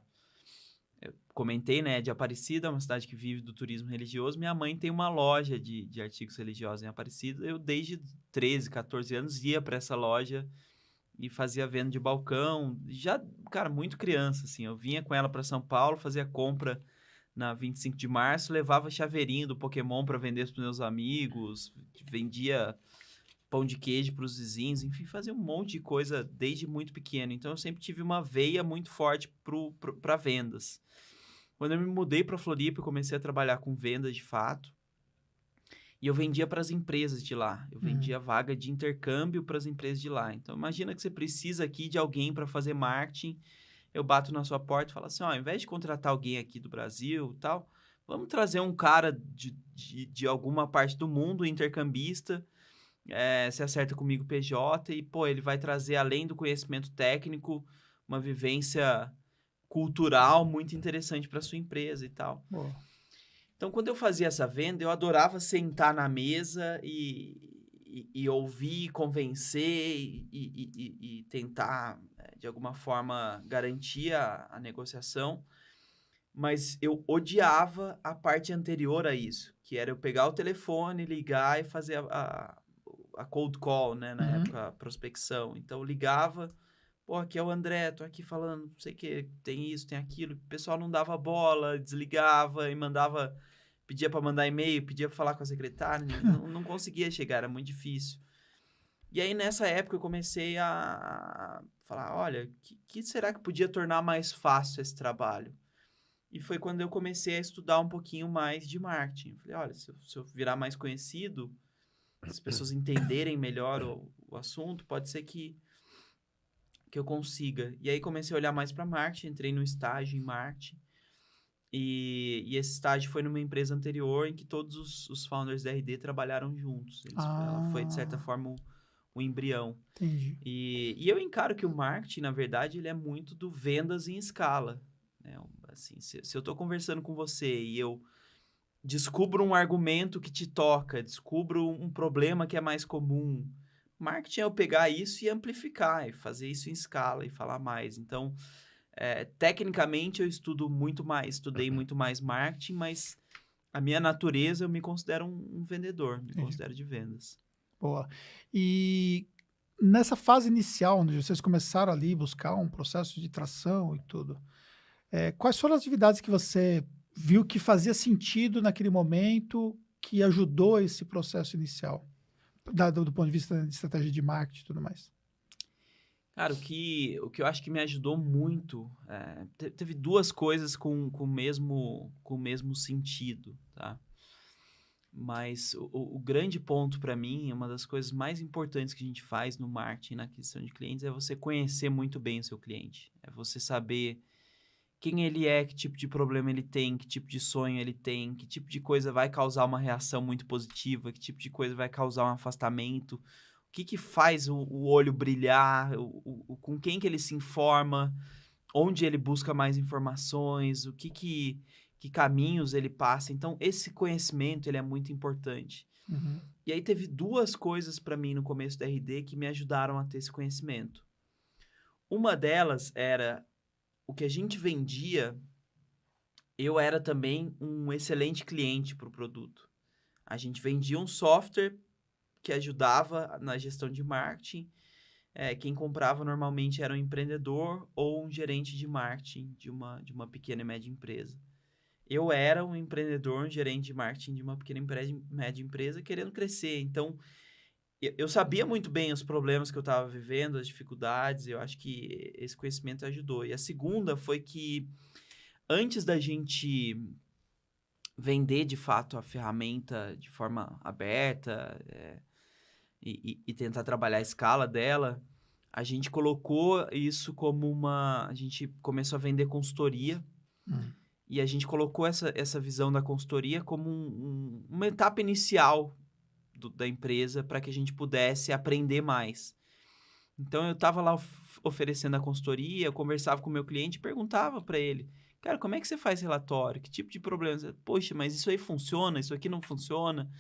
Speaker 3: eu comentei, né, de Aparecida, uma cidade que vive do turismo religioso. Minha mãe tem uma loja de artigos religiosos em Aparecida. Eu, desde 13, 14 anos, ia para essa loja e fazia venda de balcão. Já, cara, muito criança, assim. Eu vinha com ela para São Paulo, fazia compra na 25 de março, levava chaveirinho do Pokémon para vender para meus amigos, vendia pão de queijo para os vizinhos, enfim, fazia um monte de coisa desde muito pequeno. Então, eu sempre tive uma veia muito forte para vendas. Quando eu me mudei para Floripa, eu comecei a trabalhar com vendas de fato. E eu vendia para as empresas de lá. Eu vendia vaga de intercâmbio para as empresas de lá. Então, imagina que você precisa aqui de alguém para fazer marketing. Eu bato na sua porta e falo assim, ao invés de contratar alguém aqui do Brasil e tal, vamos trazer um cara de alguma parte do mundo, intercambista, se acerta comigo PJ e, pô, ele vai trazer, além do conhecimento técnico, uma vivência cultural muito interessante para sua empresa e tal.
Speaker 1: Boa.
Speaker 3: Então, quando eu fazia essa venda, eu adorava sentar na mesa e ouvir, convencer e tentar, de alguma forma, garantir a negociação. Mas eu odiava a parte anterior a isso, que era eu pegar o telefone, ligar e fazer a cold call, né? Na época, a prospecção. Então, eu ligava, pô, aqui é o André, tô aqui falando, não sei o que, tem isso, tem aquilo. O pessoal não dava bola, desligava e mandava... Pedia para mandar e-mail, pedia para falar com a secretária, não conseguia chegar, era muito difícil. E aí, nessa época, eu comecei a falar, olha, que será que podia tornar mais fácil esse trabalho? E foi quando eu comecei a estudar um pouquinho mais de marketing. Eu falei, olha, se eu virar mais conhecido, se as pessoas entenderem melhor o assunto, pode ser que eu consiga. E aí, comecei a olhar mais para marketing, entrei no estágio em marketing. E esse estágio foi numa empresa anterior em que todos os founders da RD trabalharam juntos. Ela foi, de certa forma, o embrião.
Speaker 1: Entendi.
Speaker 3: E eu encaro que o marketing, na verdade, ele é muito do vendas em escala. Né? Assim, se eu estou conversando com você e eu descubro um argumento que te toca, descubro um problema que é mais comum, marketing é eu pegar isso e amplificar, e fazer isso em escala e falar mais. Então... tecnicamente eu estudei muito mais marketing, mas a minha natureza eu me considero um vendedor, me considero de vendas.
Speaker 1: Boa. E nessa fase inicial, onde vocês começaram ali a buscar um processo de tração e tudo, quais foram as atividades que você viu que fazia sentido naquele momento, que ajudou esse processo inicial, do ponto de vista de estratégia de marketing e tudo mais?
Speaker 3: Cara, o que eu acho que me ajudou muito, teve duas coisas com o mesmo sentido, tá? Mas o grande ponto para mim, uma das coisas mais importantes que a gente faz no marketing, na aquisição de clientes, é você conhecer muito bem o seu cliente. É você saber quem ele é, que tipo de problema ele tem, que tipo de sonho ele tem, que tipo de coisa vai causar uma reação muito positiva, que tipo de coisa vai causar um afastamento. O que faz o olho brilhar, com quem que ele se informa, onde ele busca mais informações, que caminhos ele passa. Então, esse conhecimento ele é muito importante. E aí teve duas coisas para mim no começo da RD que me ajudaram a ter esse conhecimento. Uma delas era o que a gente vendia, eu era também um excelente cliente para o produto. A gente vendia um software que ajudava na gestão de marketing. Quem comprava normalmente era um empreendedor ou um gerente de marketing de uma pequena e média empresa. Eu era um empreendedor, um gerente de marketing de uma pequena e média empresa querendo crescer. Então, eu sabia muito bem os problemas que eu estava vivendo, as dificuldades, eu acho que esse conhecimento ajudou. E a segunda foi que, antes da gente vender, de fato, a ferramenta de forma aberta e tentar trabalhar a escala dela, a gente colocou isso como a gente começou a vender consultoria e a gente colocou essa visão da consultoria como uma etapa inicial da empresa para que a gente pudesse aprender mais. Então, eu estava lá oferecendo a consultoria, eu conversava com o meu cliente e perguntava para ele, cara, como é que você faz relatório? Que tipo de problemas? Poxa, mas isso aí funciona? Isso aqui não funciona?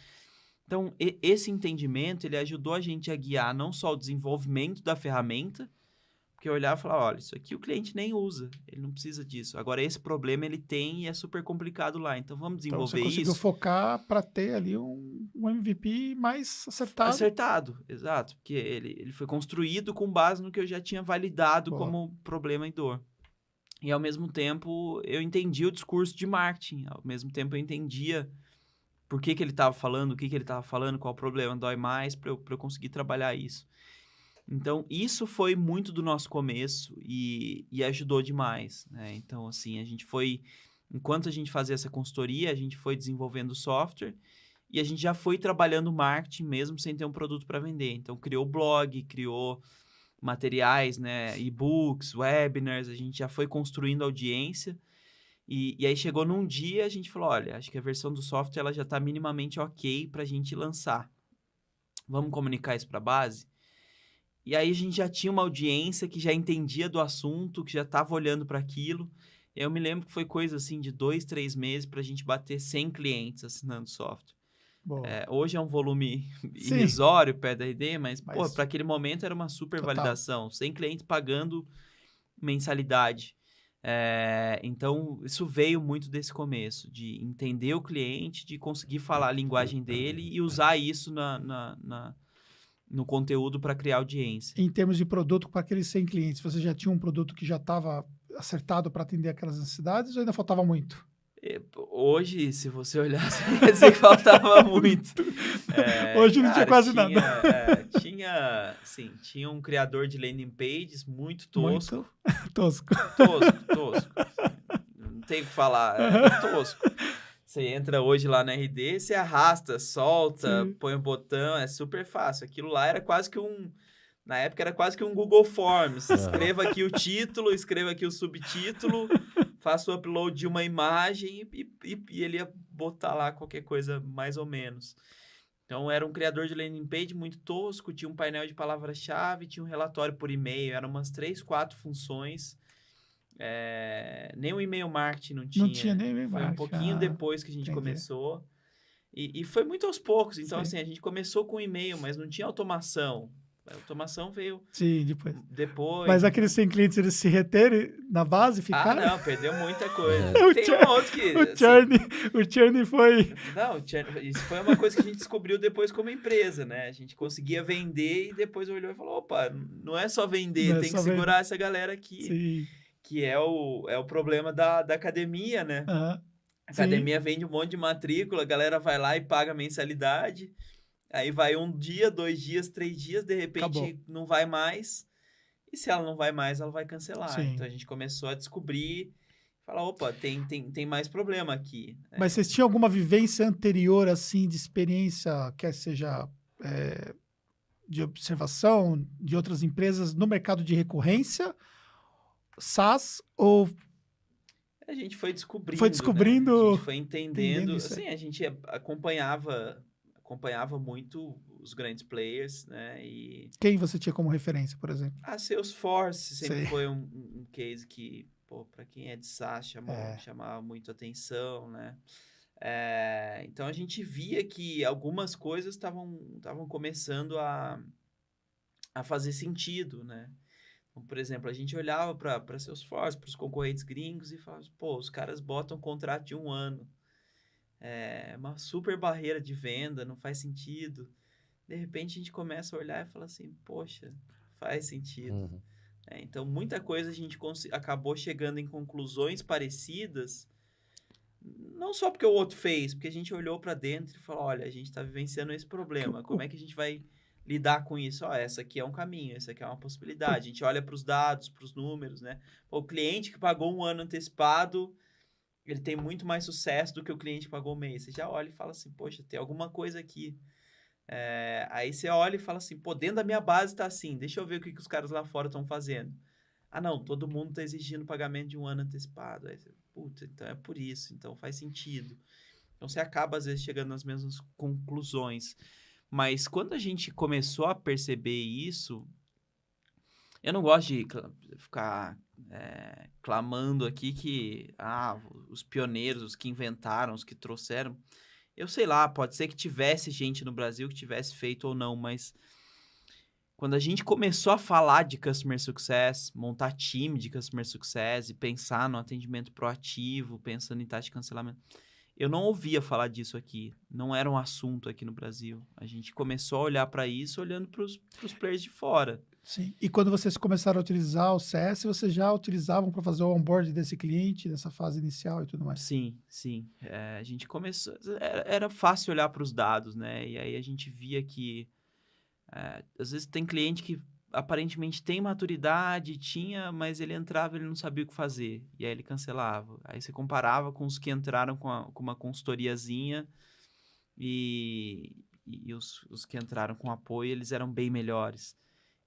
Speaker 3: Então, esse entendimento, ele ajudou a gente a guiar não só o desenvolvimento da ferramenta, porque eu olhava e falava, olha, isso aqui o cliente nem usa, ele não precisa disso. Agora, esse problema ele tem e é super complicado lá, então vamos desenvolver
Speaker 1: então, você conseguiu
Speaker 3: isso.
Speaker 1: Focar para ter ali um MVP mais acertado.
Speaker 3: Acertado, exato, porque ele foi construído com base no que eu já tinha validado como problema e dor. E, ao mesmo tempo, eu entendi o discurso de marketing, ao mesmo tempo eu entendia por que ele estava falando, o que ele estava falando, qual o problema dói mais, para eu conseguir trabalhar isso. Então, isso foi muito do nosso começo e ajudou demais, né? Então, assim, enquanto a gente fazia essa consultoria, a gente foi desenvolvendo o software e a gente já foi trabalhando marketing mesmo sem ter um produto para vender. Então, criou blog, criou materiais, né? E-books, webinars, a gente já foi construindo audiência. E aí chegou num dia, a gente falou, olha, acho que a versão do software ela já está minimamente ok para a gente lançar. Vamos comunicar isso para a base? E aí a gente já tinha uma audiência que já entendia do assunto, que já estava olhando para aquilo. Eu me lembro que foi coisa assim de 2, 3 meses para a gente bater 100 clientes assinando software. Hoje é um volume irrisório perto da RD, mas para aquele momento era uma super validação. 100 clientes pagando mensalidade. Então, isso veio muito desse começo, de entender o cliente, de conseguir falar a linguagem dele e usar isso no conteúdo para criar audiência.
Speaker 1: Em termos de produto, para aqueles 100 clientes, você já tinha um produto que já estava acertado para atender aquelas necessidades ou ainda faltava muito?
Speaker 3: Hoje, se você olhar, você quer dizer que faltava muito.
Speaker 1: Hoje não tinha quase nada.
Speaker 3: Tinha um criador de landing pages muito tosco.
Speaker 1: Muito tosco.
Speaker 3: Tosco. Não tem o que falar, é tosco. Você entra hoje lá na RD, você arrasta, solta, põe um botão, é super fácil. Aquilo lá era quase que na época era quase que um Google Forms. Escreva aqui o título, escreva aqui o subtítulo, faça o upload de uma imagem e ele ia botar lá qualquer coisa mais ou menos. Então, era um criador de landing page muito tosco, tinha um painel de palavra-chave, tinha um relatório por e-mail, eram umas 3, 4 funções. Nem o e-mail marketing não tinha.
Speaker 1: Não tinha nem e-mail marketing.
Speaker 3: Foi um pouquinho depois que a gente começou. E foi muito aos poucos. Então, assim, a gente começou com e-mail, mas não tinha automação. A automação veio depois.
Speaker 1: Mas aqueles 100 clientes, eles se reterem na base, ficaram?
Speaker 3: Não, perdeu muita coisa. Tem um outro que...
Speaker 1: O churn foi...
Speaker 3: Não, isso foi uma coisa que a gente descobriu depois como empresa, né? A gente conseguia vender e depois olhou e falou, opa, não é só vender, tem que segurar essa galera aqui.
Speaker 1: Sim.
Speaker 3: Que é o problema da academia, né? A academia vende um monte de matrícula, a galera vai lá e paga mensalidade... Aí vai 1 dia, 2 dias, 3 dias, de repente não vai mais. E se ela não vai mais, ela vai cancelar.
Speaker 1: Sim.
Speaker 3: Então, a gente começou a descobrir, falar, opa, tem mais problema aqui.
Speaker 1: Mas vocês tinham alguma vivência anterior, assim, de experiência, quer seja de observação de outras empresas no mercado de recorrência, SaaS, ou...
Speaker 3: A gente foi descobrindo.
Speaker 1: Né?
Speaker 3: A gente foi entendendo. Assim, a gente acompanhava muito os grandes players, né? E...
Speaker 1: Quem você tinha como referência, por exemplo?
Speaker 3: A Salesforce sempre foi um case que, para quem é de SaaS, chamava muito atenção, né? Então, a gente via que algumas coisas estavam começando a fazer sentido, né? Então, por exemplo, a gente olhava para Salesforce, para os concorrentes gringos e falava, os caras botam um contrato de 1 ano. É uma super barreira de venda, não faz sentido. De repente, a gente começa a olhar e fala assim, poxa, faz sentido. Então, muita coisa a gente acabou chegando em conclusões parecidas, não só porque o outro fez, porque a gente olhou para dentro e falou, olha, a gente está vivenciando esse problema, como é que a gente vai lidar com isso? Essa aqui é um caminho, essa aqui é uma possibilidade. A gente olha para os dados, para os números, né? O cliente que pagou 1 ano antecipado... ele tem muito mais sucesso do que o cliente que pagou 1 mês. Você já olha e fala assim, poxa, tem alguma coisa aqui. Aí você olha e fala assim, dentro da minha base tá assim, deixa eu ver o que os caras lá fora estão fazendo. Não, todo mundo tá exigindo pagamento de 1 ano antecipado. Aí você, então é por isso, então faz sentido. Então você acaba, às vezes, chegando nas mesmas conclusões. Mas quando a gente começou a perceber isso, eu não gosto de ficar... clamando aqui que os pioneiros, os que inventaram, os que trouxeram, eu sei lá, pode ser que tivesse gente no Brasil que tivesse feito ou não, mas quando a gente começou a falar de Customer Success, montar time de Customer Success e pensar no atendimento proativo, pensando em taxa de cancelamento, eu não ouvia falar disso aqui. Não era um assunto aqui no Brasil. A gente começou a olhar para isso olhando para os players de fora.
Speaker 1: Sim. E quando vocês começaram a utilizar o CS, vocês já utilizavam para fazer o onboard desse cliente, nessa fase inicial e tudo mais?
Speaker 3: Sim, sim. A gente começou. Era fácil olhar para os dados, né? E aí a gente via que às vezes tem cliente que aparentemente tem maturidade, tinha, mas ele entrava e ele não sabia o que fazer. E aí ele cancelava. Aí você comparava com os que entraram com uma consultoriazinha e os que entraram com apoio, eles eram bem melhores.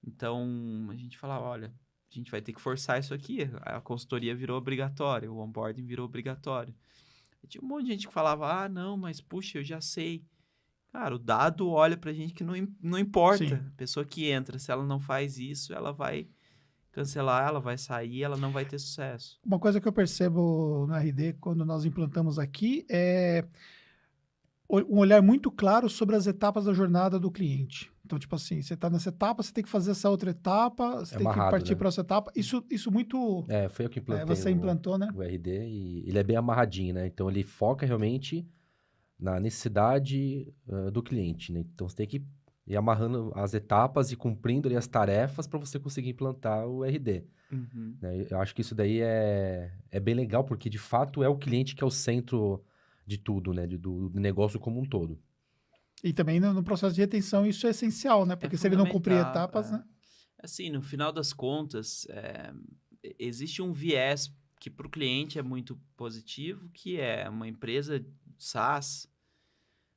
Speaker 3: Então, a gente falava, olha, a gente vai ter que forçar isso aqui. A consultoria virou obrigatória, o onboarding virou obrigatório. E tinha um monte de gente que falava, ah, não, mas puxa, eu já sei. Cara, o dado olha pra gente que não importa.
Speaker 1: Sim.
Speaker 3: A pessoa que entra, se ela não faz isso, ela vai cancelar, ela vai sair, ela não vai ter sucesso.
Speaker 1: Uma coisa que eu percebo no RD quando nós implantamos aqui é um olhar muito claro sobre as etapas da jornada do cliente. Então, tipo assim, você está nessa etapa, você tem que fazer essa outra etapa, você
Speaker 2: É
Speaker 1: tem que
Speaker 2: amarrado,
Speaker 1: partir
Speaker 2: né?
Speaker 1: para essa etapa. Isso muito
Speaker 2: Foi eu que implantei
Speaker 1: você implantou, né?
Speaker 2: o RD e ele é bem amarradinho, né? Então ele foca realmente na necessidade do cliente, né? Então você tem que ir amarrando as etapas e cumprindo ali as tarefas para você conseguir implantar o RD.
Speaker 3: Uhum.
Speaker 2: Né? Eu acho que isso daí é bem legal, porque de fato é o cliente que é o centro de tudo, né? Do negócio como um todo.
Speaker 1: E também no processo de retenção isso é essencial, né?
Speaker 3: É
Speaker 1: Porque se ele não cumprir
Speaker 3: fundamental.
Speaker 1: etapas, né?
Speaker 3: Assim, no final das contas, existe um viés que para o cliente é muito positivo, que é uma empresa SaaS,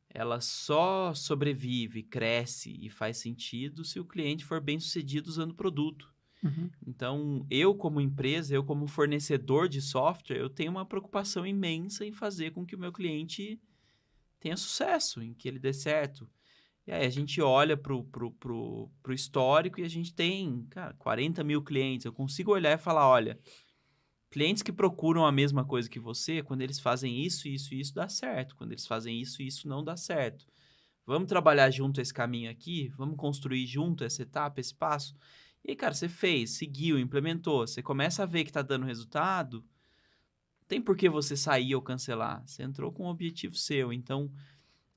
Speaker 3: ela só sobrevive, cresce e faz sentido se o cliente for bem sucedido usando o produto.
Speaker 1: Uhum.
Speaker 3: Então, eu como empresa, eu como fornecedor de software, eu tenho uma preocupação imensa em fazer com que o meu cliente tenha sucesso, em que ele dê certo. E aí a gente olha pro histórico e a gente tem, cara, 40 mil clientes. Eu consigo olhar e falar, olha, clientes que procuram a mesma coisa que você, quando eles fazem isso, isso e isso, dá certo. Quando eles fazem isso, isso não dá certo. Vamos trabalhar junto esse caminho aqui? Vamos construir junto essa etapa, esse passo? E aí, cara, você fez, seguiu, implementou. Você começa a ver que tá dando resultado. Tem por que você sair ou cancelar. Você entrou com um objetivo seu. Então,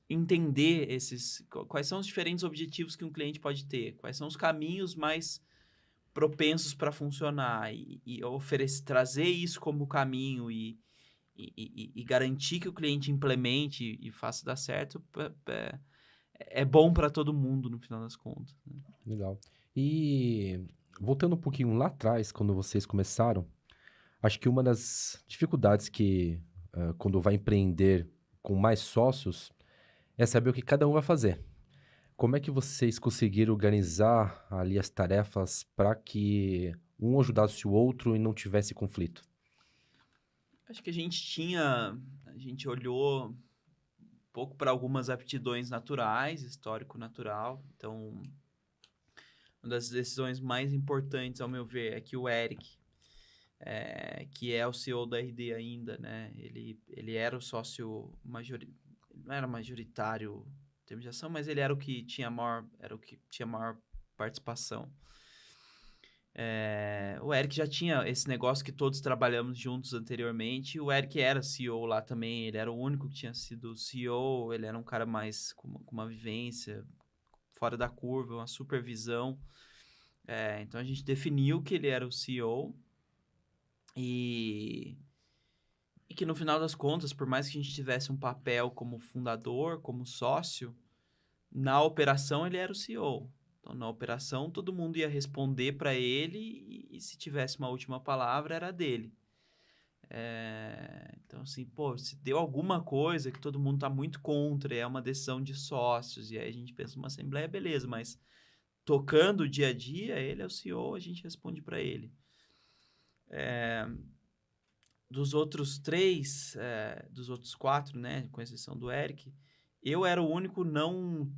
Speaker 3: entender quais são os diferentes objetivos que um cliente pode ter, quais são os caminhos mais propensos para funcionar e oferecer, trazer isso como caminho e garantir que o cliente implemente e faça dar certo, é bom para todo mundo no final das contas. Né?
Speaker 2: Legal. E voltando um pouquinho lá atrás, quando vocês começaram, acho que uma das dificuldades que quando vai empreender com mais sócios é saber o que cada um vai fazer. Como é que vocês conseguiram organizar ali as tarefas para que um ajudasse o outro e não tivesse conflito?
Speaker 3: Acho que a gente olhou um pouco para algumas aptidões naturais, histórico natural. Então, uma das decisões mais importantes, ao meu ver, é que o Eric, que é o CEO da RD ainda, né? Ele era o sócio não era majoritário em termos de ação, mas ele era o que tinha maior participação. O Eric já tinha esse negócio que todos trabalhamos juntos anteriormente. O Eric era CEO lá também, ele era o único que tinha sido CEO, ele era um cara mais com uma vivência fora da curva, uma supervisão. Então a gente definiu que ele era o CEO e que no final das contas, por mais que a gente tivesse um papel como fundador, como sócio, na operação ele era o CEO. Então, na operação, todo mundo ia responder para ele e se tivesse uma última palavra, era dele. Então, assim, se deu alguma coisa que todo mundo está muito contra, é uma decisão de sócios, e aí a gente pensa numa assembleia, beleza, mas tocando o dia a dia, ele é o CEO, a gente responde para ele. Dos outros dos outros 4, né, com exceção do Eric, eu era o único não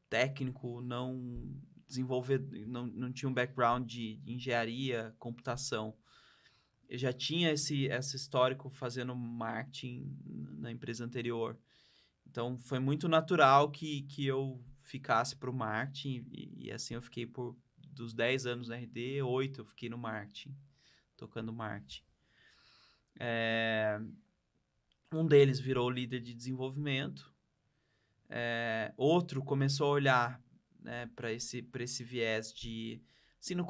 Speaker 3: técnico, não desenvolvedor, não tinha um background de engenharia, computação. Eu já tinha esse histórico fazendo marketing na empresa anterior. Então, foi muito natural que eu ficasse para o marketing e assim eu fiquei dos 10 anos na RD, 8 eu fiquei no marketing, tocando marketing. Um deles virou líder de desenvolvimento. Outro começou a olhar, né, para esse viés de... Assim, no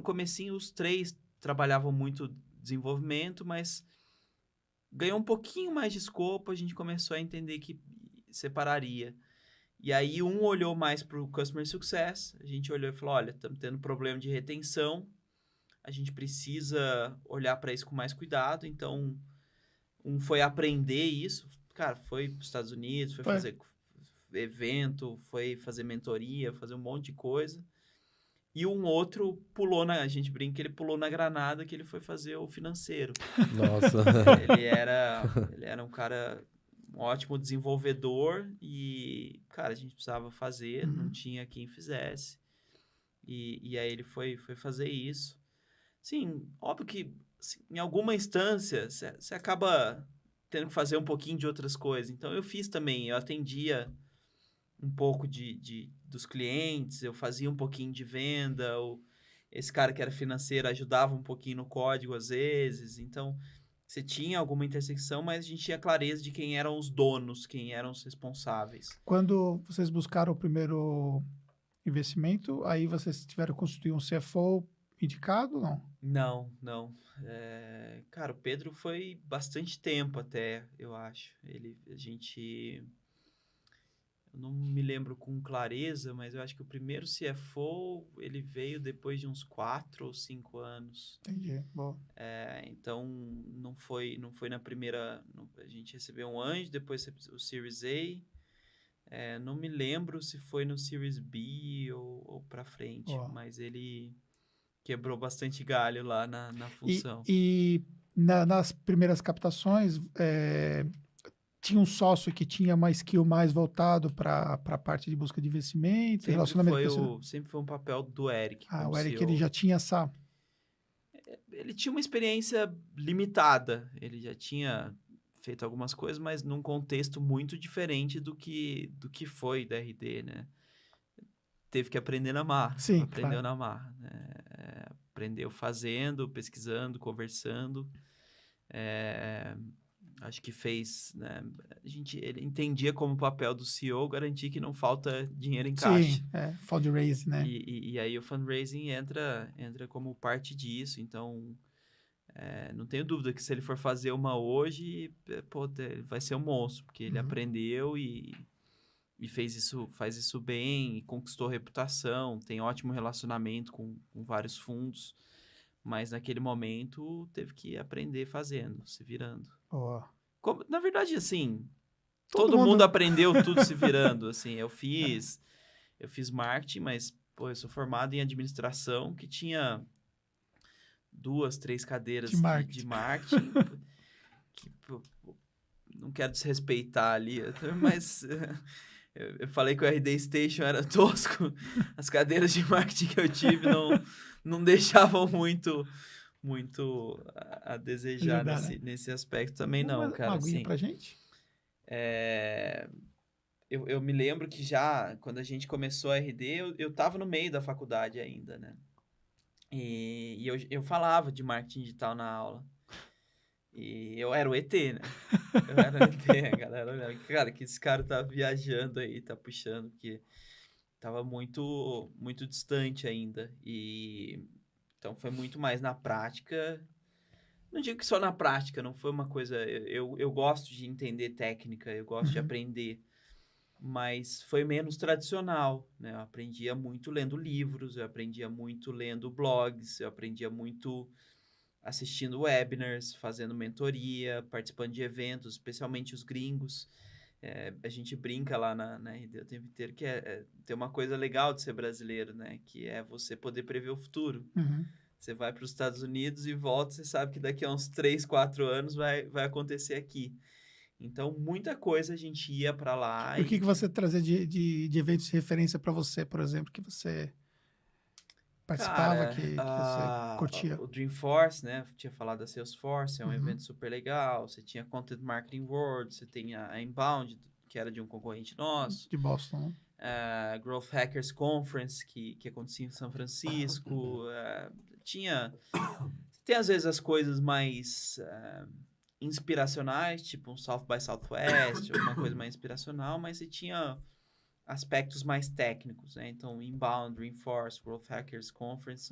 Speaker 3: comecinho, os 3 trabalhavam muito desenvolvimento, mas ganhou um pouquinho mais de escopo, a gente começou a entender que separaria. E aí, um olhou mais para o Customer Success, a gente olhou e falou, olha, estamos tendo problema de retenção, a gente precisa olhar para isso com mais cuidado, então, um foi aprender isso, cara, foi para os Estados Unidos, foi fazer evento, foi fazer mentoria, fazer um monte de coisa. E um outro a gente brinca que ele pulou na granada, que ele foi fazer o financeiro.
Speaker 2: Nossa.
Speaker 3: Ele era um cara, um ótimo desenvolvedor e, cara, a gente precisava fazer, não tinha quem fizesse. E aí ele foi fazer isso. Sim, óbvio que assim, em alguma instância você acaba tendo que fazer um pouquinho de outras coisas. Então eu fiz também, eu atendia um pouco dos clientes, eu fazia um pouquinho de venda, esse cara que era financeiro ajudava um pouquinho no código às vezes, então você tinha alguma intersecção, mas a gente tinha clareza de quem eram os donos, quem eram os responsáveis.
Speaker 1: Quando vocês buscaram o primeiro investimento, aí vocês tiveram que constituir um CFO indicado, não?
Speaker 3: Não. Cara, o Pedro foi bastante tempo até, eu acho. Eu não me lembro com clareza, mas eu acho que o primeiro CFO, ele veio depois de uns 4 ou 5 anos.
Speaker 1: Entendi, boa.
Speaker 3: Então, não foi na primeira... A gente recebeu um anjo, depois o Series A. Não me lembro se foi no Series B ou pra frente, mas ele quebrou bastante galho lá na função.
Speaker 1: Nas primeiras captações, tinha um sócio que tinha uma skill mais voltado para a parte de busca de investimento,
Speaker 3: Sempre foi um papel do Eric.
Speaker 1: O Eric,
Speaker 3: CEO.
Speaker 1: ele já tinha essa...
Speaker 3: Ele tinha uma experiência limitada. Ele já tinha feito algumas coisas, mas num contexto muito diferente do que foi da RD, né? Teve que aprender na marra.
Speaker 1: Sim,
Speaker 3: aprendeu na marra. Né? Aprendeu fazendo, pesquisando, conversando. Acho que fez, né? Ele entendia como papel do CEO garantir que não falta dinheiro em caixa.
Speaker 1: Sim, fundraising, né?
Speaker 3: E aí o fundraising entra como parte disso. Então, não tenho dúvida que se ele for fazer uma hoje, vai ser um monstro, porque ele aprendeu e faz isso bem, e conquistou reputação, tem ótimo relacionamento com vários fundos. Mas naquele momento teve que aprender fazendo, se virando. Na verdade, assim, todo mundo aprendeu tudo se virando. Assim, eu fiz marketing, mas eu sou formado em administração, que tinha 2, 3 cadeiras de marketing. Que, não quero desrespeitar ali, mas eu falei que o RD Station era tosco. As cadeiras de marketing que eu tive não deixavam muito a desejar nesse aspecto também, não, cara.
Speaker 1: Uma aguinha
Speaker 3: assim,
Speaker 1: pra gente?
Speaker 3: Eu me lembro que já, quando a gente começou a RD, eu tava no meio da faculdade ainda, né? E eu falava de marketing digital na aula. E eu era o ET, né? Eu era o ET, a galera olhava. Cara, que esse cara tá viajando aí, tá puxando, porque tava muito, muito distante ainda. Então foi muito mais na prática. Não digo que só na prática, não foi uma coisa... Eu gosto de entender técnica, eu gosto de aprender. Mas foi menos tradicional, né? Eu aprendia muito lendo livros, eu aprendia muito lendo blogs, eu aprendia muito assistindo webinars, fazendo mentoria, participando de eventos, especialmente os gringos. A gente brinca lá na RD o tempo inteiro que tem uma coisa legal de ser brasileiro, né? Que é você poder prever o futuro. Você vai para os Estados Unidos e volta, você sabe que daqui a uns 3, 4 anos vai acontecer aqui. Então, muita coisa a gente ia para lá.
Speaker 1: E o que você trazia de eventos de referência para você, por exemplo, que você participava, que você curtia?
Speaker 3: O Dreamforce, né? Eu tinha falado da Salesforce, é um evento super legal. Você tinha Content Marketing World, você tem a Inbound, que era de um concorrente nosso.
Speaker 1: De Boston, né?
Speaker 3: Growth Hackers Conference, que acontecia em São Francisco. Tem, às vezes, as coisas mais inspiracionais, tipo um South by Southwest, uma coisa mais inspiracional, mas você tinha aspectos mais técnicos, né? Então, Inbound, Reinforce, Growth Hackers Conference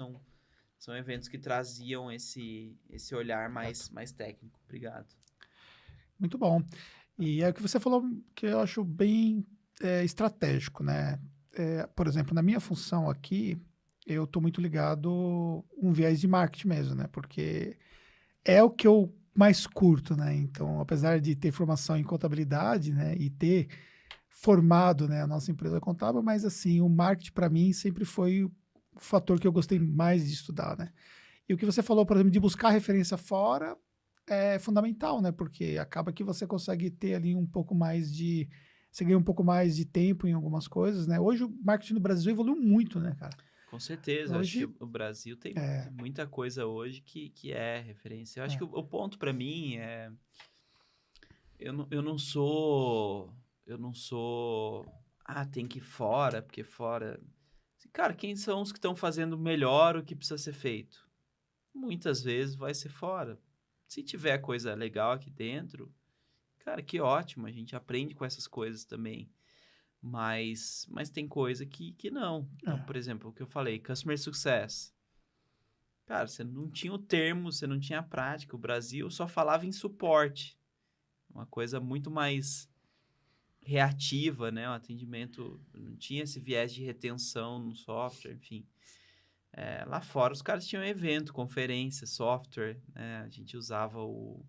Speaker 3: são eventos que traziam esse olhar mais técnico. Obrigado.
Speaker 1: Muito bom. E é o que você falou que eu acho bem estratégico, né? Por exemplo, na minha função aqui, eu estou muito ligado um viés de marketing mesmo, né? Porque é o que eu mais curto, né? Então, apesar de ter formação em contabilidade, né? E ter formado, né, a nossa empresa contábil, mas assim, o marketing para mim sempre foi o fator que eu gostei mais de estudar, né? E o que você falou, por exemplo, de buscar referência fora é fundamental, né? Porque acaba que você consegue ter ali um pouco mais de... Você ganha um pouco mais de tempo em algumas coisas, né? Hoje o marketing no Brasil evoluiu muito, né, cara?
Speaker 3: Com certeza.
Speaker 1: Hoje,
Speaker 3: acho que o Brasil tem muita coisa hoje que é referência. Eu acho que o ponto para mim é... Eu não sou... tem que ir fora, porque fora... Cara, quem são os que estão fazendo melhor o que precisa ser feito? Muitas vezes vai ser fora. Se tiver coisa legal aqui dentro, cara, que ótimo, a gente aprende com essas coisas também. Mas tem coisa que não. Então, por exemplo, o que eu falei, Customer Success. Cara, você não tinha o termo, você não tinha a prática. O Brasil só falava em suporte. Uma coisa muito mais reativa, né? O atendimento não tinha esse viés de retenção no software, enfim. Lá fora os caras tinham evento, conferência, software, né? A gente usava o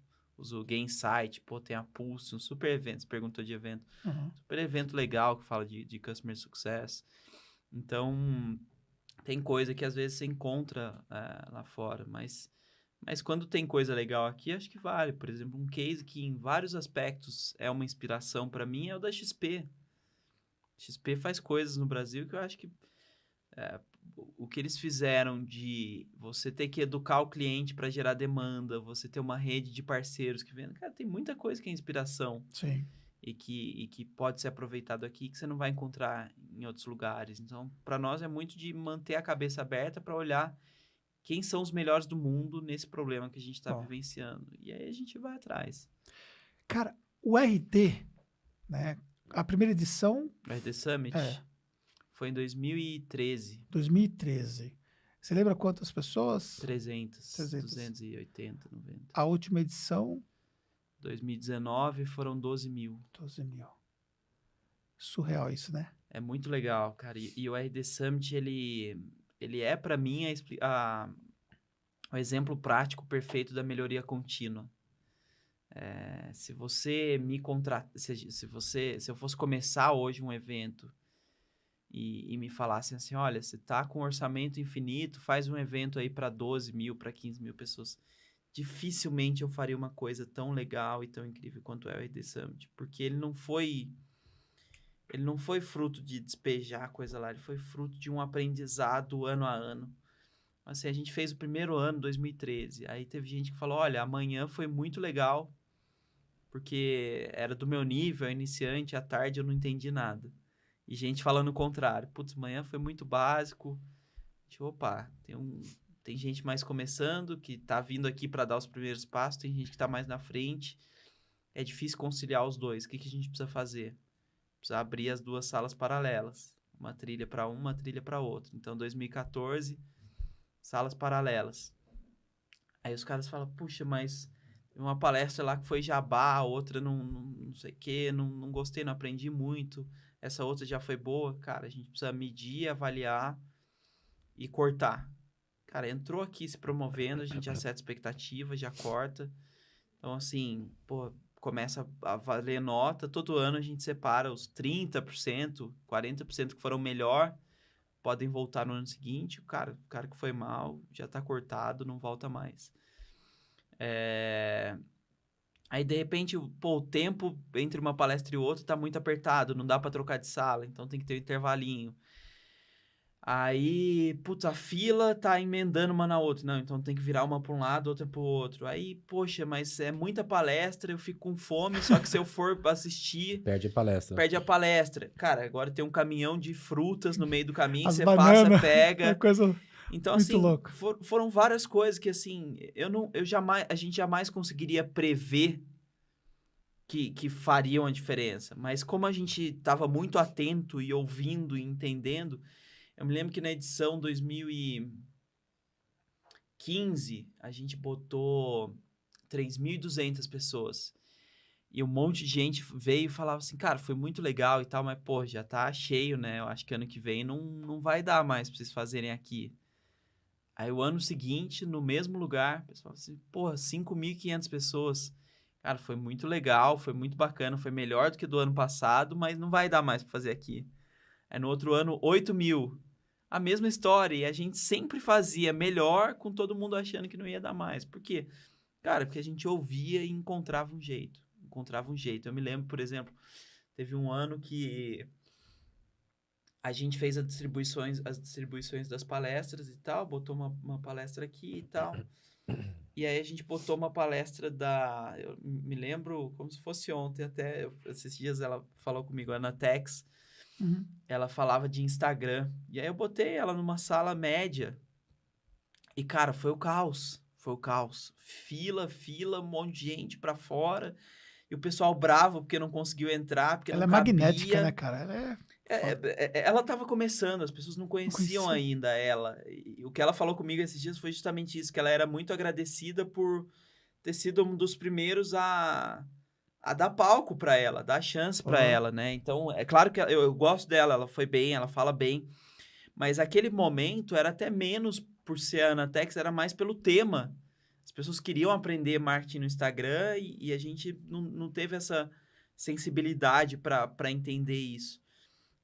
Speaker 3: Gainsight, tem a Pulse, um super evento, você perguntou de evento. Super evento legal que fala de Customer Success. Então, tem coisa que às vezes você encontra lá fora, mas quando tem coisa legal aqui, acho que vale. Por exemplo, um case que em vários aspectos é uma inspiração para mim é o da XP. XP faz coisas no Brasil que eu acho que o que eles fizeram de você ter que educar o cliente para gerar demanda, você ter uma rede de parceiros que vendem. Cara, tem muita coisa que é inspiração.
Speaker 1: Sim.
Speaker 3: E que pode ser aproveitado aqui, que você não vai encontrar em outros lugares. Então, para nós é muito de manter a cabeça aberta para olhar quem são os melhores do mundo nesse problema que a gente está vivenciando. E aí a gente vai atrás.
Speaker 1: Cara, o RD, né? A primeira edição...
Speaker 3: O RD Summit foi em 2013.
Speaker 1: 2013. Você lembra quantas pessoas?
Speaker 3: 300. 280, 90.
Speaker 1: A última edição?
Speaker 3: 2019 foram 12 mil.
Speaker 1: 12 mil. Surreal isso, né?
Speaker 3: É muito legal, cara. E o RD Summit, ele é, para mim, o exemplo prático perfeito da melhoria contínua. Se você me contratar... Se eu fosse começar hoje um evento e me falassem assim, olha, você tá com orçamento infinito, faz um evento aí para 12 mil, para 15 mil pessoas... Dificilmente eu faria uma coisa tão legal e tão incrível quanto é o RD Summit, porque ele não foi fruto de despejar coisa lá, ele foi fruto de um aprendizado ano a ano. Assim, a gente fez o primeiro ano, 2013, aí teve gente que falou, olha, amanhã foi muito legal, porque era do meu nível, iniciante, à tarde eu não entendi nada. E gente falando o contrário, putz, amanhã foi muito básico, opa, tem gente mais começando, que tá vindo aqui para dar os primeiros passos, tem gente que tá mais na frente. É difícil conciliar os dois. O que a gente precisa fazer? Precisa abrir as duas salas paralelas. Uma trilha para uma trilha para outra. Então, 2014, salas paralelas. Aí os caras falam, puxa, mas uma palestra lá que foi jabá, a outra não sei o quê, não gostei, não aprendi muito. Essa outra já foi boa. Cara, a gente precisa medir, avaliar e cortar. Cara, entrou aqui se promovendo, a gente já seta expectativa, já corta. Então, assim, começa a valer nota. Todo ano a gente separa os 30%, 40% que foram melhor, podem voltar no ano seguinte. O cara que foi mal já tá cortado, não volta mais. Aí, de repente, o tempo entre uma palestra e outra tá muito apertado, não dá para trocar de sala, então tem que ter um intervalinho. Aí, putz, a fila tá emendando uma na outra. Não, então tem que virar uma para um lado, outra para o outro. Aí, poxa, mas é muita palestra, eu fico com fome, só que se eu for assistir...
Speaker 2: Perde a palestra.
Speaker 3: Cara, agora tem um caminhão de frutas no meio do caminho,
Speaker 1: As
Speaker 3: você
Speaker 1: banana,
Speaker 3: passa, pega... Então,
Speaker 1: Muito
Speaker 3: assim,
Speaker 1: louco.
Speaker 3: foram várias coisas que, assim, a gente jamais conseguiria prever que fariam a diferença. Mas como a gente estava muito atento e ouvindo e entendendo, eu me lembro que na edição 2015, a gente botou 3.200 pessoas. E um monte de gente veio e falava assim, cara, foi muito legal e tal, mas, pô, já tá cheio, né? Eu acho que ano que vem não vai dar mais pra vocês fazerem aqui. Aí o ano seguinte, no mesmo lugar, o pessoal assim, porra, 5.500 pessoas. Cara, foi muito legal, foi muito bacana, foi melhor do que do ano passado, mas não vai dar mais pra fazer aqui. Aí no outro ano, 8.000. A mesma história, e a gente sempre fazia melhor com todo mundo achando que não ia dar mais. Por quê? Cara, porque a gente ouvia e encontrava um jeito. Encontrava um jeito. Eu me lembro, por exemplo, teve um ano que a gente fez as distribuições das palestras e tal, botou uma palestra aqui e tal. E aí a gente botou uma palestra eu me lembro como se fosse ontem até, esses dias ela falou comigo, a Ana Tex,
Speaker 1: Uhum.
Speaker 3: ela falava de Instagram. E aí eu botei ela numa sala média. E, cara, foi o caos. Foi o caos. Fila, um monte de gente pra fora. E o pessoal bravo porque não conseguiu entrar, porque
Speaker 1: Ela
Speaker 3: não
Speaker 1: é magnética,
Speaker 3: cabia.
Speaker 1: né, cara? Ela é foda.
Speaker 3: Ela estava começando, as pessoas não
Speaker 1: Não
Speaker 3: conheciam
Speaker 1: conhecia.
Speaker 3: ainda ela. E o que ela falou comigo esses dias foi justamente isso, que ela era muito agradecida por ter sido um dos primeiros a dar palco para ela, dar chance para
Speaker 1: Pô.
Speaker 3: ela, né? Então, é claro que eu gosto dela, ela foi bem, ela fala bem, mas aquele momento era até menos por ser a Anatex, era mais pelo tema. As pessoas queriam aprender marketing no Instagram e a gente não teve essa sensibilidade para entender isso.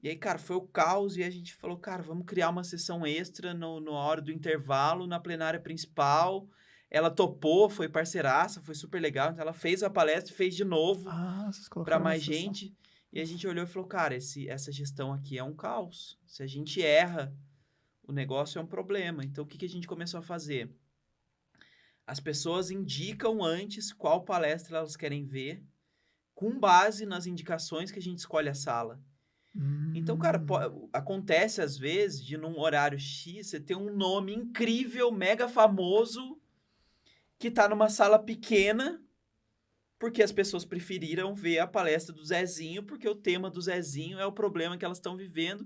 Speaker 3: E aí, cara, foi o caos e a gente falou, cara, vamos criar uma sessão extra na hora do intervalo, na plenária principal. Ela topou, foi parceiraça, foi super legal. Então, ela fez a palestra e fez de novo
Speaker 1: Vocês
Speaker 3: para
Speaker 1: colocaram
Speaker 3: mais
Speaker 1: essa sessão.
Speaker 3: gente. E a gente olhou e falou, cara, essa gestão aqui é um caos. Se a gente erra, o negócio é um problema. Então, o que a gente começou a fazer? As pessoas indicam antes qual palestra elas querem ver, com base nas indicações que a gente escolhe a sala. Então, cara, acontece às vezes de num horário X você ter um nome incrível, mega famoso, que tá numa sala pequena, porque as pessoas preferiram ver a palestra do Zezinho, porque o tema do Zezinho é o problema que elas estão vivendo.